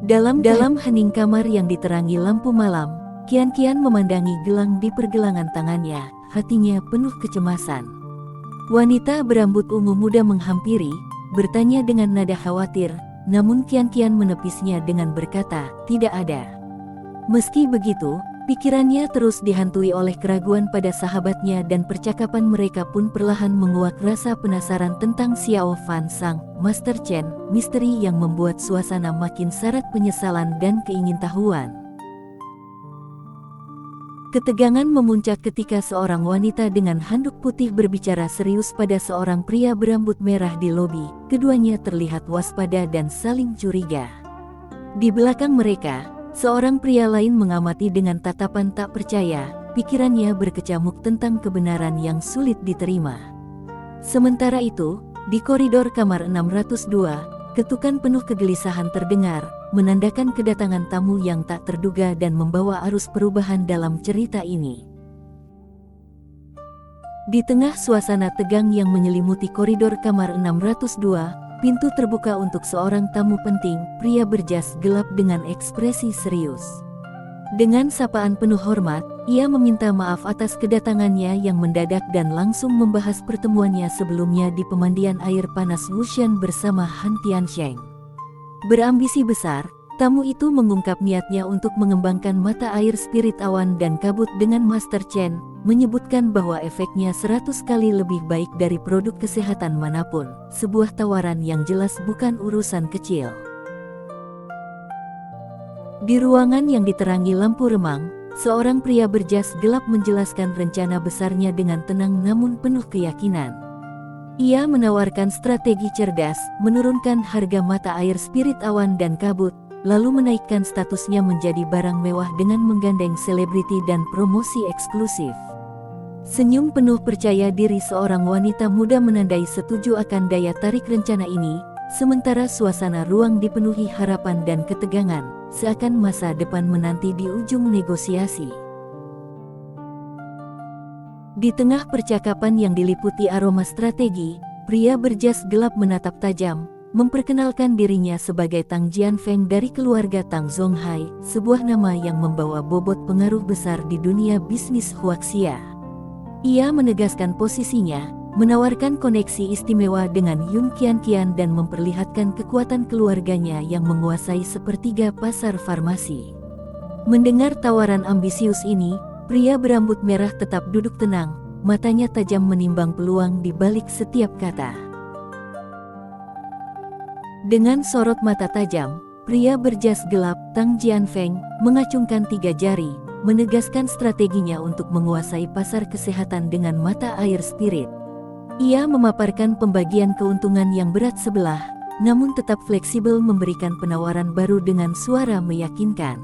Dalam hening kamar yang diterangi lampu malam, Qian memandangi gelang di pergelangan tangannya, hatinya penuh kecemasan. Wanita berambut ungu muda menghampiri, bertanya dengan nada khawatir, namun Qian menepisnya dengan berkata, "Tidak ada." Meski begitu, pikirannya terus dihantui oleh keraguan pada sahabatnya dan percakapan mereka pun perlahan menguak rasa penasaran tentang Xiao Fan sang Master Chen, misteri yang membuat suasana makin syarat penyesalan dan keingintahuan. Ketegangan memuncak ketika seorang wanita dengan handuk putih berbicara serius pada seorang pria berambut merah di lobi. Keduanya terlihat waspada dan saling curiga. Di belakang mereka, seorang pria lain mengamati dengan tatapan tak percaya, pikirannya berkecamuk tentang kebenaran yang sulit diterima. Sementara itu, di koridor kamar 602, ketukan penuh kegelisahan terdengar, menandakan kedatangan tamu yang tak terduga dan membawa arus perubahan dalam cerita ini. Di tengah suasana tegang yang menyelimuti koridor kamar 602, pintu terbuka untuk seorang tamu penting, pria berjas gelap dengan ekspresi serius. Dengan sapaan penuh hormat, ia meminta maaf atas kedatangannya yang mendadak dan langsung membahas pertemuannya sebelumnya di pemandian air panas Wushan bersama Han Tiansheng. Berambisi besar, tamu itu mengungkap niatnya untuk mengembangkan mata air spirit awan dan kabut dengan Master Chen, menyebutkan bahwa efeknya 100 kali lebih baik dari produk kesehatan manapun, sebuah tawaran yang jelas bukan urusan kecil. Di ruangan yang diterangi lampu remang, seorang pria berjas gelap menjelaskan rencana besarnya dengan tenang namun penuh keyakinan. Ia menawarkan strategi cerdas, menurunkan harga mata air spirit awan dan kabut, lalu menaikkan statusnya menjadi barang mewah dengan menggandeng selebriti dan promosi eksklusif. Senyum penuh percaya diri seorang wanita muda menandai setuju akan daya tarik rencana ini, sementara suasana ruang dipenuhi harapan dan ketegangan, seakan masa depan menanti di ujung negosiasi. Di tengah percakapan yang diliputi aroma strategi, pria berjas gelap menatap tajam, memperkenalkan dirinya sebagai Tang Jianfeng dari keluarga Tang Zonghai, sebuah nama yang membawa bobot pengaruh besar di dunia bisnis huaxia. Ia menegaskan posisinya, menawarkan koneksi istimewa dengan Yun Qianqian dan memperlihatkan kekuatan keluarganya yang menguasai sepertiga pasar farmasi. Mendengar tawaran ambisius ini, pria berambut merah tetap duduk tenang, matanya tajam menimbang peluang di balik setiap kata. Dengan sorot mata tajam, pria berjas gelap, Tang Jianfeng, mengacungkan 3 jari, menegaskan strateginya untuk menguasai pasar kesehatan dengan mata air spirit. Ia memaparkan pembagian keuntungan yang berat sebelah, namun tetap fleksibel memberikan penawaran baru dengan suara meyakinkan.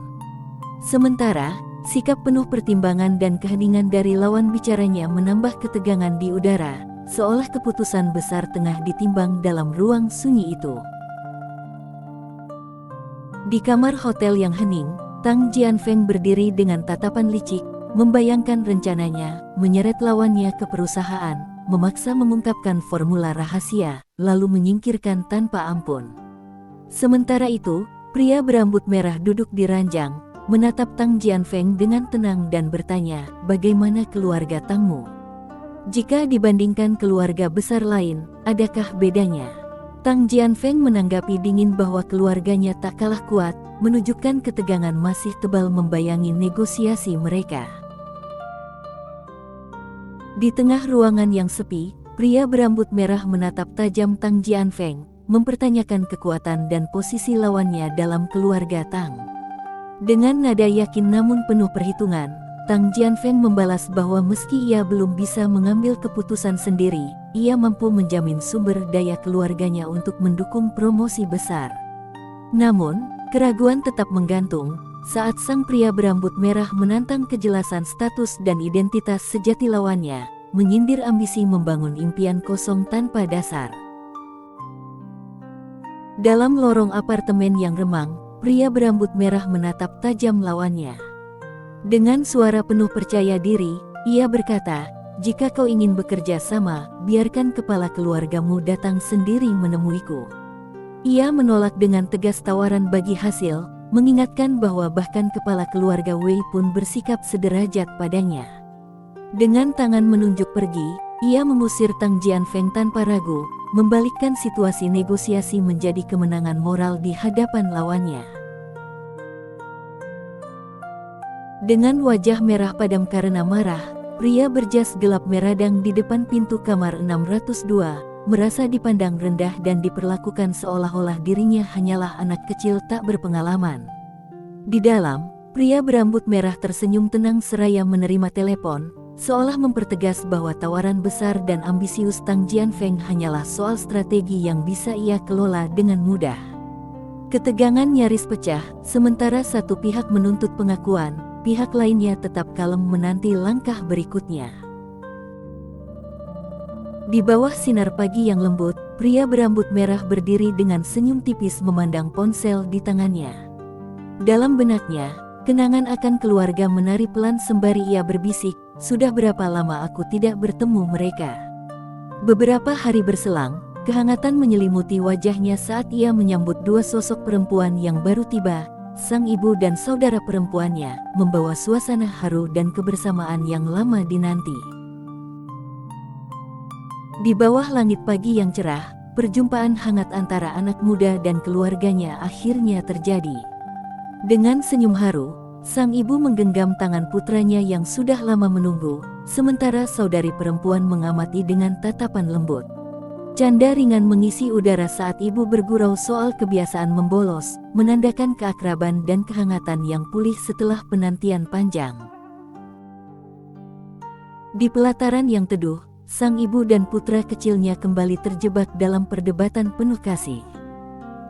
Sementara, sikap penuh pertimbangan dan keheningan dari lawan bicaranya menambah ketegangan di udara, seolah keputusan besar tengah ditimbang dalam ruang sunyi itu. Di kamar hotel yang hening, Tang Jianfeng berdiri dengan tatapan licik, membayangkan rencananya, menyeret lawannya ke perusahaan, memaksa mengungkapkan formula rahasia, lalu menyingkirkan tanpa ampun. Sementara itu, pria berambut merah duduk di ranjang, menatap Tang Jianfeng dengan tenang dan bertanya, "Bagaimana keluarga Tangmu? Jika dibandingkan keluarga besar lain, adakah bedanya?" Tang Jianfeng menanggapi dingin bahwa keluarganya tak kalah kuat, menunjukkan ketegangan masih tebal membayangi negosiasi mereka. Di tengah ruangan yang sepi, pria berambut merah menatap tajam Tang Jianfeng, mempertanyakan kekuatan dan posisi lawannya dalam keluarga Tang. Dengan nada yakin namun penuh perhitungan, Tang Jianfeng membalas bahwa meski ia belum bisa mengambil keputusan sendiri, ia mampu menjamin sumber daya keluarganya untuk mendukung promosi besar. Namun, keraguan tetap menggantung saat sang pria berambut merah menantang kejelasan status dan identitas sejati lawannya, menyindir ambisi membangun impian kosong tanpa dasar. Dalam lorong apartemen yang remang, pria berambut merah menatap tajam lawannya. Dengan suara penuh percaya diri, ia berkata, "Jika kau ingin bekerja sama, biarkan kepala keluargamu datang sendiri menemuiku." Ia menolak dengan tegas tawaran bagi hasil, mengingatkan bahwa bahkan kepala keluarga Wei pun bersikap sederajat padanya. Dengan tangan menunjuk pergi, ia mengusir Tang Jianfeng tanpa ragu, membalikkan situasi negosiasi menjadi kemenangan moral di hadapan lawannya. Dengan wajah merah padam karena marah, pria berjas gelap meradang di depan pintu kamar 602, merasa dipandang rendah dan diperlakukan seolah-olah dirinya hanyalah anak kecil tak berpengalaman. Di dalam, pria berambut merah tersenyum tenang seraya menerima telepon, seolah mempertegas bahwa tawaran besar dan ambisius Tang Jianfeng hanyalah soal strategi yang bisa ia kelola dengan mudah. Ketegangan nyaris pecah, sementara satu pihak menuntut pengakuan, pihak lainnya tetap kalem menanti langkah berikutnya. Di bawah sinar pagi yang lembut, pria berambut merah berdiri dengan senyum tipis memandang ponsel di tangannya. Dalam benaknya, kenangan akan keluarga menari pelan sembari ia berbisik, "Sudah berapa lama aku tidak bertemu mereka?" Beberapa hari berselang, kehangatan menyelimuti wajahnya saat ia menyambut 2 sosok perempuan yang baru tiba, sang ibu dan saudara perempuannya, membawa suasana haru dan kebersamaan yang lama dinanti. Di bawah langit pagi yang cerah, perjumpaan hangat antara anak muda dan keluarganya akhirnya terjadi. Dengan senyum haru, sang ibu menggenggam tangan putranya yang sudah lama menunggu, sementara saudari perempuan mengamati dengan tatapan lembut. Canda ringan mengisi udara saat ibu bergurau soal kebiasaan membolos, menandakan keakraban dan kehangatan yang pulih setelah penantian panjang. Di pelataran yang teduh, sang ibu dan putra kecilnya kembali terjebak dalam perdebatan penuh kasih.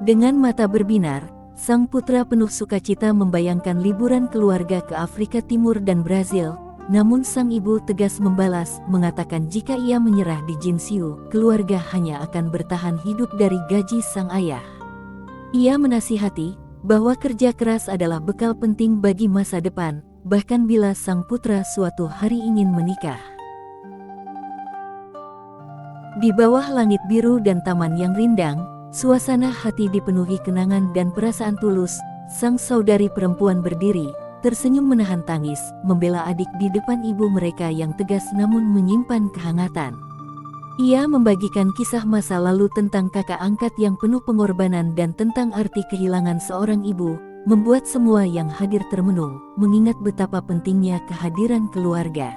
Dengan mata berbinar, sang putra penuh sukacita membayangkan liburan keluarga ke Afrika Timur dan Brazil. Namun sang ibu tegas membalas, mengatakan jika ia menyerah di Jinxiu, keluarga hanya akan bertahan hidup dari gaji sang ayah. Ia menasihati bahwa kerja keras adalah bekal penting bagi masa depan, bahkan bila sang putra suatu hari ingin menikah. Di bawah langit biru dan taman yang rindang, suasana hati dipenuhi kenangan dan perasaan tulus. Sang saudari perempuan berdiri, tersenyum menahan tangis, membela adik di depan ibu mereka yang tegas namun menyimpan kehangatan. Ia membagikan kisah masa lalu tentang kakak angkat yang penuh pengorbanan dan tentang arti kehilangan seorang ibu, membuat semua yang hadir termenung, mengingat betapa pentingnya kehadiran keluarga.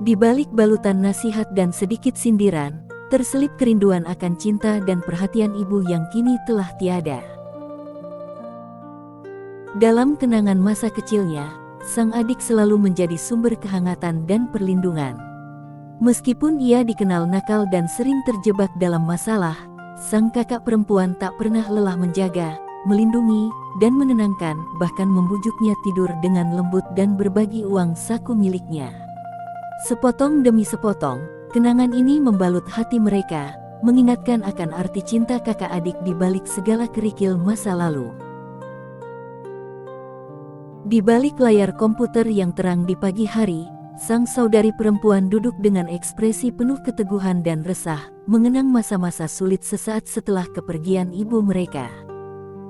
Di balik balutan nasihat dan sedikit sindiran, terselip kerinduan akan cinta dan perhatian ibu yang kini telah tiada. Dalam kenangan masa kecilnya, sang adik selalu menjadi sumber kehangatan dan perlindungan. Meskipun ia dikenal nakal dan sering terjebak dalam masalah, sang kakak perempuan tak pernah lelah menjaga, melindungi, dan menenangkan, bahkan membujuknya tidur dengan lembut dan berbagi uang saku miliknya. Sepotong demi sepotong, kenangan ini membalut hati mereka, mengingatkan akan arti cinta kakak adik di balik segala kerikil masa lalu. Di balik layar komputer yang terang di pagi hari, sang saudari perempuan duduk dengan ekspresi penuh keteguhan dan resah, mengenang masa-masa sulit sesaat setelah kepergian ibu mereka.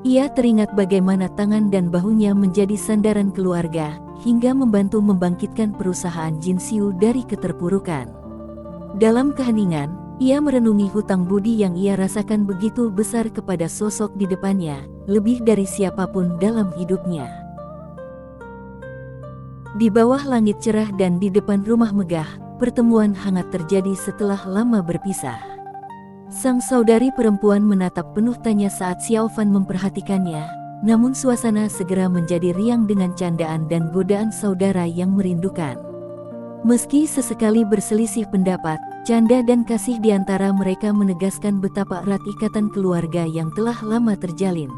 Ia teringat bagaimana tangan dan bahunya menjadi sandaran keluarga, hingga membantu membangkitkan perusahaan Jinsiu dari keterpurukan. Dalam keheningan, ia merenungi hutang budi yang ia rasakan begitu besar kepada sosok di depannya, lebih dari siapapun dalam hidupnya. Di bawah langit cerah dan di depan rumah megah, pertemuan hangat terjadi setelah lama berpisah. Sang saudari perempuan menatap penuh tanya saat Xiaofan memperhatikannya, namun suasana segera menjadi riang dengan candaan dan godaan saudara yang merindukan. Meski sesekali berselisih pendapat, canda dan kasih di antara mereka menegaskan betapa erat ikatan keluarga yang telah lama terjalin.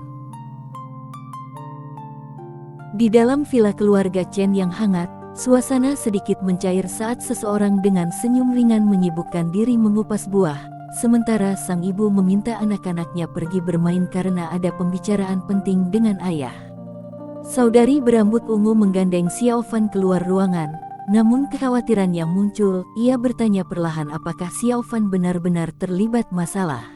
Di dalam villa keluarga Chen yang hangat, suasana sedikit mencair saat seseorang dengan senyum ringan menyibukkan diri mengupas buah, sementara sang ibu meminta anak-anaknya pergi bermain karena ada pembicaraan penting dengan ayah. Saudari berambut ungu menggandeng Xiaofan keluar ruangan, namun kekhawatirannya muncul, ia bertanya perlahan apakah Xiaofan benar-benar terlibat masalah.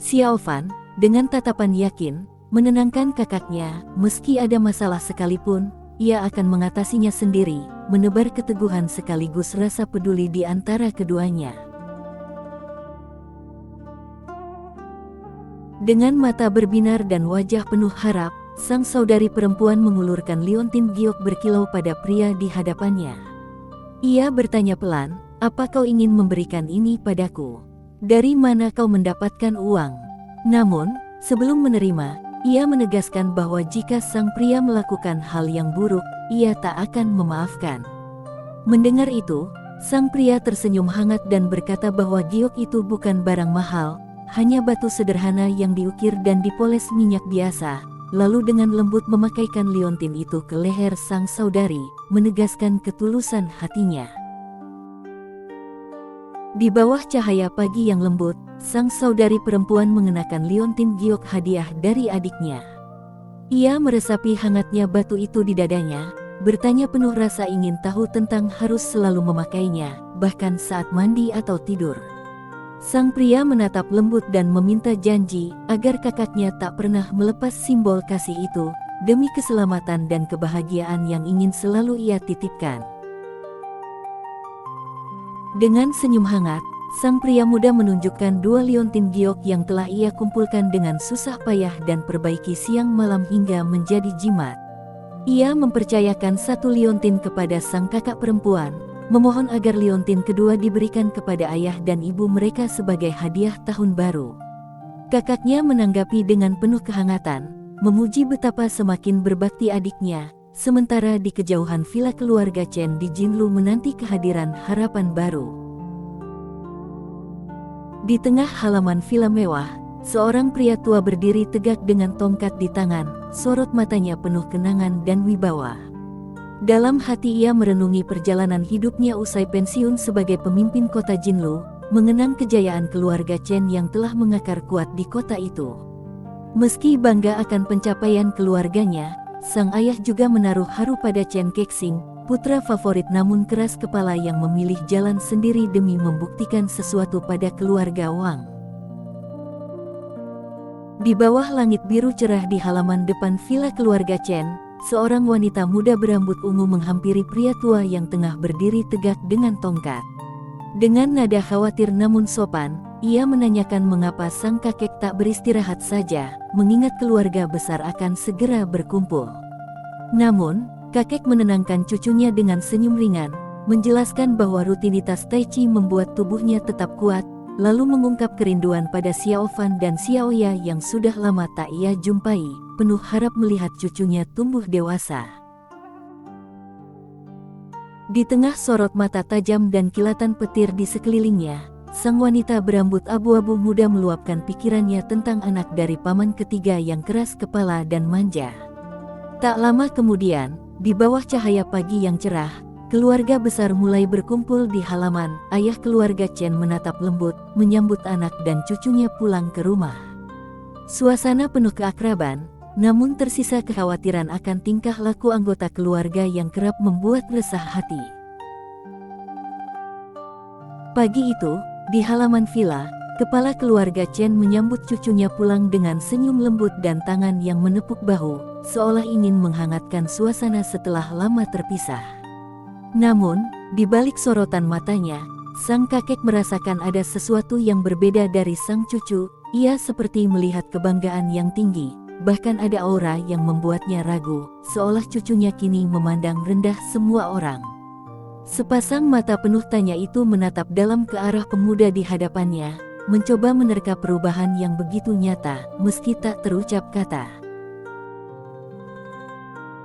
Xiaofan, dengan tatapan yakin, menenangkan kakaknya, meski ada masalah sekalipun, ia akan mengatasinya sendiri, menebar keteguhan sekaligus rasa peduli di antara keduanya. Dengan mata berbinar dan wajah penuh harap, sang saudari perempuan mengulurkan liontin giok berkilau pada pria di hadapannya. Ia bertanya pelan, "Apa kau ingin memberikan ini padaku? Dari mana kau mendapatkan uang?" Namun, sebelum menerima, ia menegaskan bahwa jika sang pria melakukan hal yang buruk, ia tak akan memaafkan. Mendengar itu, sang pria tersenyum hangat dan berkata bahwa giok itu bukan barang mahal, hanya batu sederhana yang diukir dan dipoles minyak biasa, lalu dengan lembut memakaikan liontin itu ke leher sang saudari, menegaskan ketulusan hatinya. Di bawah cahaya pagi yang lembut, sang saudari perempuan mengenakan liontin giok hadiah dari adiknya. Ia meresapi hangatnya batu itu di dadanya, bertanya penuh rasa ingin tahu tentang harus selalu memakainya, bahkan saat mandi atau tidur. Sang pria menatap lembut dan meminta janji agar kakaknya tak pernah melepas simbol kasih itu, demi keselamatan dan kebahagiaan yang ingin selalu ia titipkan. Dengan senyum hangat, sang pria muda menunjukkan 2 liontin giok yang telah ia kumpulkan dengan susah payah dan perbaiki siang malam hingga menjadi jimat. Ia mempercayakan 1 liontin kepada sang kakak perempuan, memohon agar liontin kedua diberikan kepada ayah dan ibu mereka sebagai hadiah tahun baru. Kakaknya menanggapi dengan penuh kehangatan, memuji betapa semakin berbakti adiknya. Sementara di kejauhan villa keluarga Chen di Jinlu menanti kehadiran harapan baru. Di tengah halaman villa mewah, seorang pria tua berdiri tegak dengan tongkat di tangan, sorot matanya penuh kenangan dan wibawa. Dalam hati ia merenungi perjalanan hidupnya usai pensiun sebagai pemimpin kota Jinlu, mengenang kejayaan keluarga Chen yang telah mengakar kuat di kota itu. Meski bangga akan pencapaian keluarganya, sang ayah juga menaruh haru pada Chen Kexing, putra favorit namun keras kepala yang memilih jalan sendiri demi membuktikan sesuatu pada keluarga Wang. Di bawah langit biru cerah di halaman depan villa keluarga Chen, seorang wanita muda berambut ungu menghampiri pria tua yang tengah berdiri tegak dengan tongkat. Dengan nada khawatir namun sopan, ia menanyakan mengapa sang kakek tak beristirahat saja, mengingat keluarga besar akan segera berkumpul. Namun, kakek menenangkan cucunya dengan senyum ringan, menjelaskan bahwa rutinitas Tai Chi membuat tubuhnya tetap kuat, lalu mengungkap kerinduan pada Xiao Fan dan Xiao Ya yang sudah lama tak ia jumpai, penuh harap melihat cucunya tumbuh dewasa. Di tengah sorot mata tajam dan kilatan petir di sekelilingnya, sang wanita berambut abu-abu muda meluapkan pikirannya tentang anak dari paman ketiga yang keras kepala dan manja. Tak lama kemudian, di bawah cahaya pagi yang cerah, keluarga besar mulai berkumpul di halaman. Ayah keluarga Chen menatap lembut, menyambut anak dan cucunya pulang ke rumah. Suasana penuh keakraban, namun tersisa kekhawatiran akan tingkah laku anggota keluarga yang kerap membuat resah hati. Pagi itu, di halaman villa, kepala keluarga Chen menyambut cucunya pulang dengan senyum lembut dan tangan yang menepuk bahu, seolah ingin menghangatkan suasana setelah lama terpisah. Namun, di balik sorotan matanya, sang kakek merasakan ada sesuatu yang berbeda dari sang cucu. Ia seperti melihat kebanggaan yang tinggi, bahkan ada aura yang membuatnya ragu, seolah cucunya kini memandang rendah semua orang. Sepasang mata penuh tanya itu menatap dalam ke arah pemuda di hadapannya, mencoba menerka perubahan yang begitu nyata, meski tak terucap kata.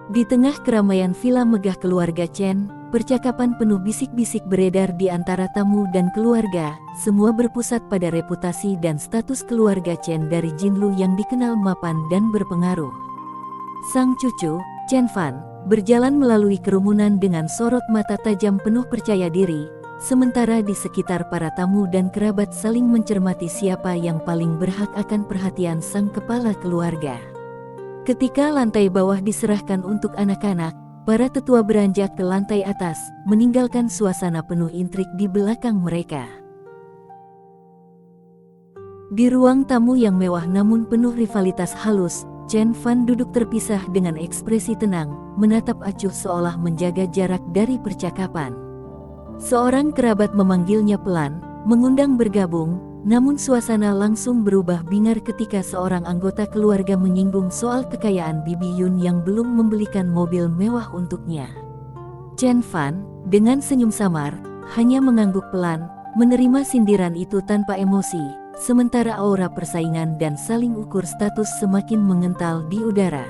Di tengah keramaian villa megah keluarga Chen, percakapan penuh bisik-bisik beredar di antara tamu dan keluarga. Semua berpusat pada reputasi dan status keluarga Chen dari Jinlu yang dikenal mapan dan berpengaruh. Sang cucu, Chen Fan, berjalan melalui kerumunan dengan sorot mata tajam penuh percaya diri, sementara di sekitar para tamu dan kerabat saling mencermati siapa yang paling berhak akan perhatian sang kepala keluarga. Ketika lantai bawah diserahkan untuk anak-anak, para tetua beranjak ke lantai atas, meninggalkan suasana penuh intrik di belakang mereka. Di ruang tamu yang mewah namun penuh rivalitas halus, Chen Fan duduk terpisah dengan ekspresi tenang, menatap acuh seolah menjaga jarak dari percakapan. Seorang kerabat memanggilnya pelan, mengundang bergabung, namun suasana langsung berubah bingar ketika seorang anggota keluarga menyinggung soal kekayaan Bibi Yun yang belum membelikan mobil mewah untuknya. Chen Fan, dengan senyum samar, hanya mengangguk pelan, menerima sindiran itu tanpa emosi, sementara aura persaingan dan saling ukur status semakin mengental di udara.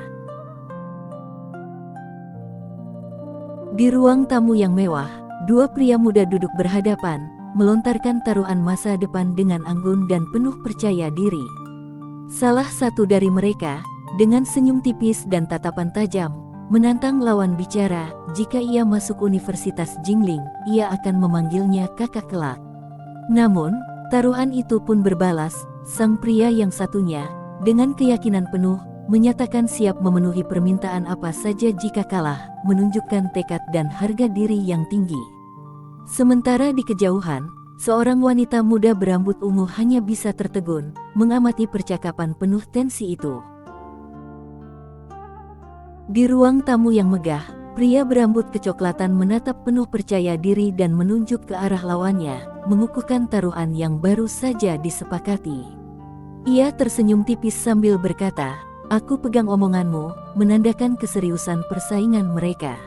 Di ruang tamu yang mewah, dua pria muda duduk berhadapan, melontarkan taruhan masa depan dengan anggun dan penuh percaya diri. Salah satu dari mereka, dengan senyum tipis dan tatapan tajam, menantang lawan bicara, jika ia masuk Universitas Jingling, ia akan memanggilnya kakak kelak. Namun, taruhan itu pun berbalas, sang pria yang satunya, dengan keyakinan penuh, menyatakan siap memenuhi permintaan apa saja jika kalah, menunjukkan tekad dan harga diri yang tinggi. Sementara di kejauhan, seorang wanita muda berambut ungu hanya bisa tertegun, mengamati percakapan penuh tensi itu. Di ruang tamu yang megah, pria berambut kecoklatan menatap penuh percaya diri dan menunjuk ke arah lawannya, mengukuhkan taruhan yang baru saja disepakati. Ia tersenyum tipis sambil berkata, "Aku pegang omonganmu," menandakan keseriusan persaingan mereka.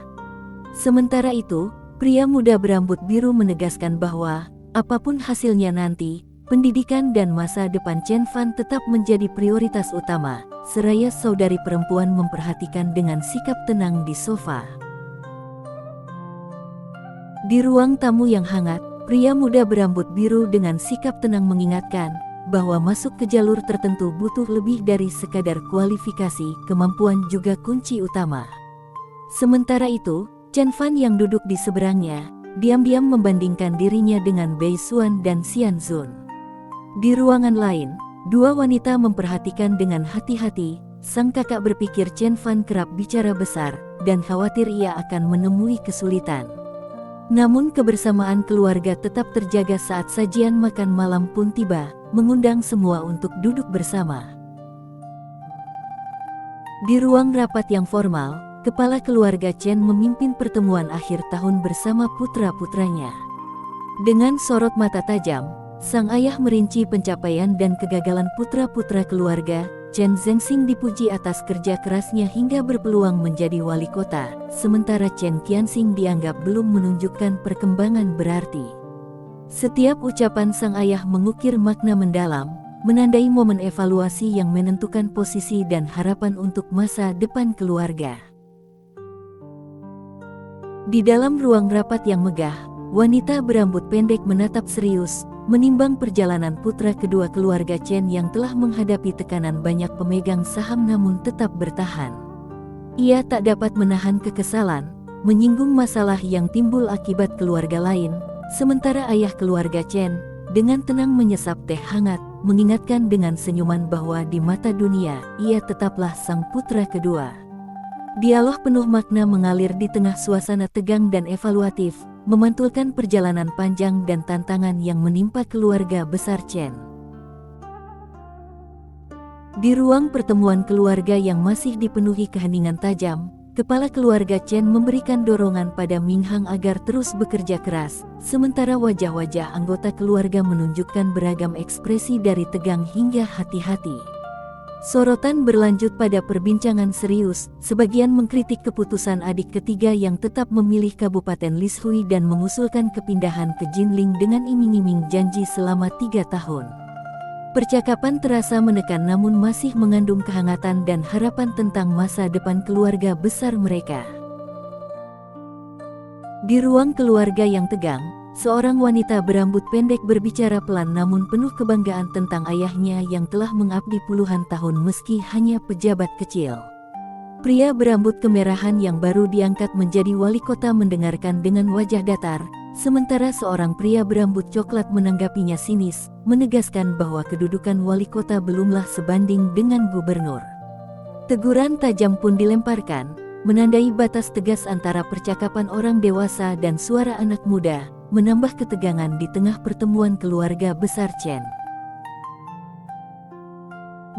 Sementara itu, pria muda berambut biru menegaskan bahwa, apapun hasilnya nanti, pendidikan dan masa depan Chen Fan tetap menjadi prioritas utama, seraya saudari perempuan memperhatikan dengan sikap tenang di sofa. Di ruang tamu yang hangat, pria muda berambut biru dengan sikap tenang mengingatkan bahwa masuk ke jalur tertentu butuh lebih dari sekadar kualifikasi, kemampuan juga kunci utama. Sementara itu, Chen Fan yang duduk di seberangnya, diam-diam membandingkan dirinya dengan Bei Xuan dan Xian Zun. Di ruangan lain, dua wanita memperhatikan dengan hati-hati, sang kakak berpikir Chen Fan kerap bicara besar, dan khawatir ia akan menemui kesulitan. Namun kebersamaan keluarga tetap terjaga saat sajian makan malam pun tiba, mengundang semua untuk duduk bersama. Di ruang rapat yang formal, kepala keluarga Chen memimpin pertemuan akhir tahun bersama putra-putranya. Dengan sorot mata tajam, sang ayah merinci pencapaian dan kegagalan putra-putra keluarga. Chen Zhengxing dipuji atas kerja kerasnya hingga berpeluang menjadi wali kota, sementara Chen Qianxing dianggap belum menunjukkan perkembangan berarti. Setiap ucapan sang ayah mengukir makna mendalam, menandai momen evaluasi yang menentukan posisi dan harapan untuk masa depan keluarga. Di dalam ruang rapat yang megah, wanita berambut pendek menatap serius, menimbang perjalanan putra kedua keluarga Chen yang telah menghadapi tekanan banyak pemegang saham namun tetap bertahan. Ia tak dapat menahan kekesalan, menyinggung masalah yang timbul akibat keluarga lain, sementara ayah keluarga Chen dengan tenang menyesap teh hangat, mengingatkan dengan senyuman bahwa di mata dunia, ia tetaplah sang putra kedua. Dialog penuh makna mengalir di tengah suasana tegang dan evaluatif, memantulkan perjalanan panjang dan tantangan yang menimpa keluarga besar Chen. Di ruang pertemuan keluarga yang masih dipenuhi keheningan tajam, kepala keluarga Chen memberikan dorongan pada Ming Hang agar terus bekerja keras, sementara wajah-wajah anggota keluarga menunjukkan beragam ekspresi dari tegang hingga hati-hati. Sorotan berlanjut pada perbincangan serius, sebagian mengkritik keputusan adik ketiga yang tetap memilih Kabupaten Lishui dan mengusulkan kepindahan ke Jinling dengan iming-iming janji selama 3 tahun. Percakapan terasa menekan namun masih mengandung kehangatan dan harapan tentang masa depan keluarga besar mereka. Di ruang keluarga yang tegang, seorang wanita berambut pendek berbicara pelan namun penuh kebanggaan tentang ayahnya yang telah mengabdi puluhan tahun meski hanya pejabat kecil. Pria berambut kemerahan yang baru diangkat menjadi wali kota mendengarkan dengan wajah datar, sementara seorang pria berambut coklat menanggapinya sinis, menegaskan bahwa kedudukan wali kota belumlah sebanding dengan gubernur. Teguran tajam pun dilemparkan, menandai batas tegas antara percakapan orang dewasa dan suara anak muda, menambah ketegangan di tengah pertemuan keluarga besar Chen.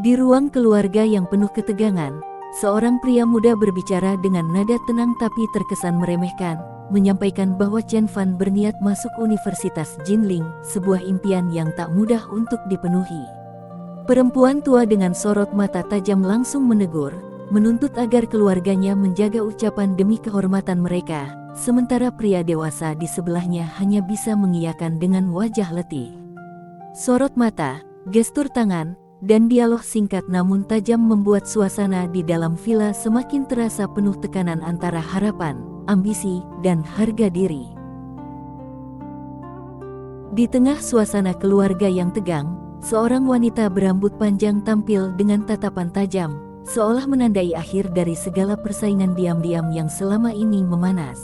Di ruang keluarga yang penuh ketegangan, seorang pria muda berbicara dengan nada tenang tapi terkesan meremehkan, menyampaikan bahwa Chen Fan berniat masuk Universitas Jinling, sebuah impian yang tak mudah untuk dipenuhi. Perempuan tua dengan sorot mata tajam langsung menegur, menuntut agar keluarganya menjaga ucapan demi kehormatan mereka, sementara pria dewasa di sebelahnya hanya bisa mengiyakan dengan wajah letih. Sorot mata, gestur tangan, dan dialog singkat namun tajam membuat suasana di dalam villa semakin terasa penuh tekanan antara harapan, ambisi, dan harga diri. Di tengah suasana keluarga yang tegang, seorang wanita berambut panjang tampil dengan tatapan tajam, seolah menandai akhir dari segala persaingan diam-diam yang selama ini memanas.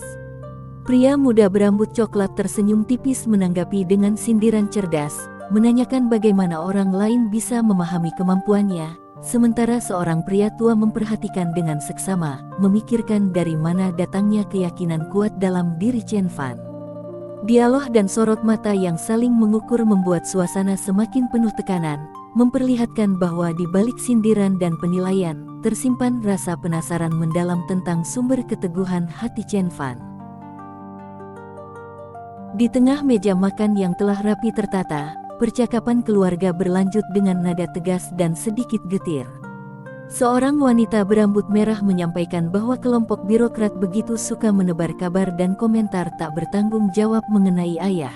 Pria muda berambut coklat tersenyum tipis menanggapi dengan sindiran cerdas, menanyakan bagaimana orang lain bisa memahami kemampuannya, sementara seorang pria tua memperhatikan dengan seksama, memikirkan dari mana datangnya keyakinan kuat dalam diri Chen Fan. Dialog dan sorot mata yang saling mengukur membuat suasana semakin penuh tekanan, memperlihatkan bahwa di balik sindiran dan penilaian, tersimpan rasa penasaran mendalam tentang sumber keteguhan hati Chen Fan. Di tengah meja makan yang telah rapi tertata, percakapan keluarga berlanjut dengan nada tegas dan sedikit getir. Seorang wanita berambut merah menyampaikan bahwa kelompok birokrat begitu suka menebar kabar dan komentar tak bertanggung jawab mengenai ayah.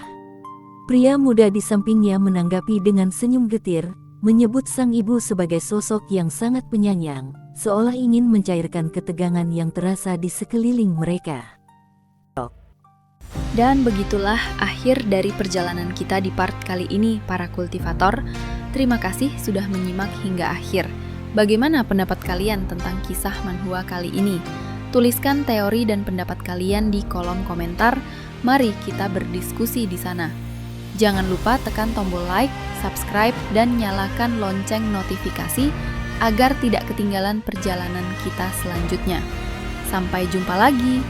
Pria muda di sampingnya menanggapi dengan senyum getir, menyebut sang ibu sebagai sosok yang sangat penyayang, seolah ingin mencairkan ketegangan yang terasa di sekeliling mereka. Dan begitulah akhir dari perjalanan kita di part kali ini, para kultivator. Terima kasih sudah menyimak hingga akhir. Bagaimana pendapat kalian tentang kisah manhwa kali ini? Tuliskan teori dan pendapat kalian di kolom komentar. Mari kita berdiskusi di sana. Jangan lupa tekan tombol like, subscribe, dan nyalakan lonceng notifikasi agar tidak ketinggalan perjalanan kita selanjutnya. Sampai jumpa lagi.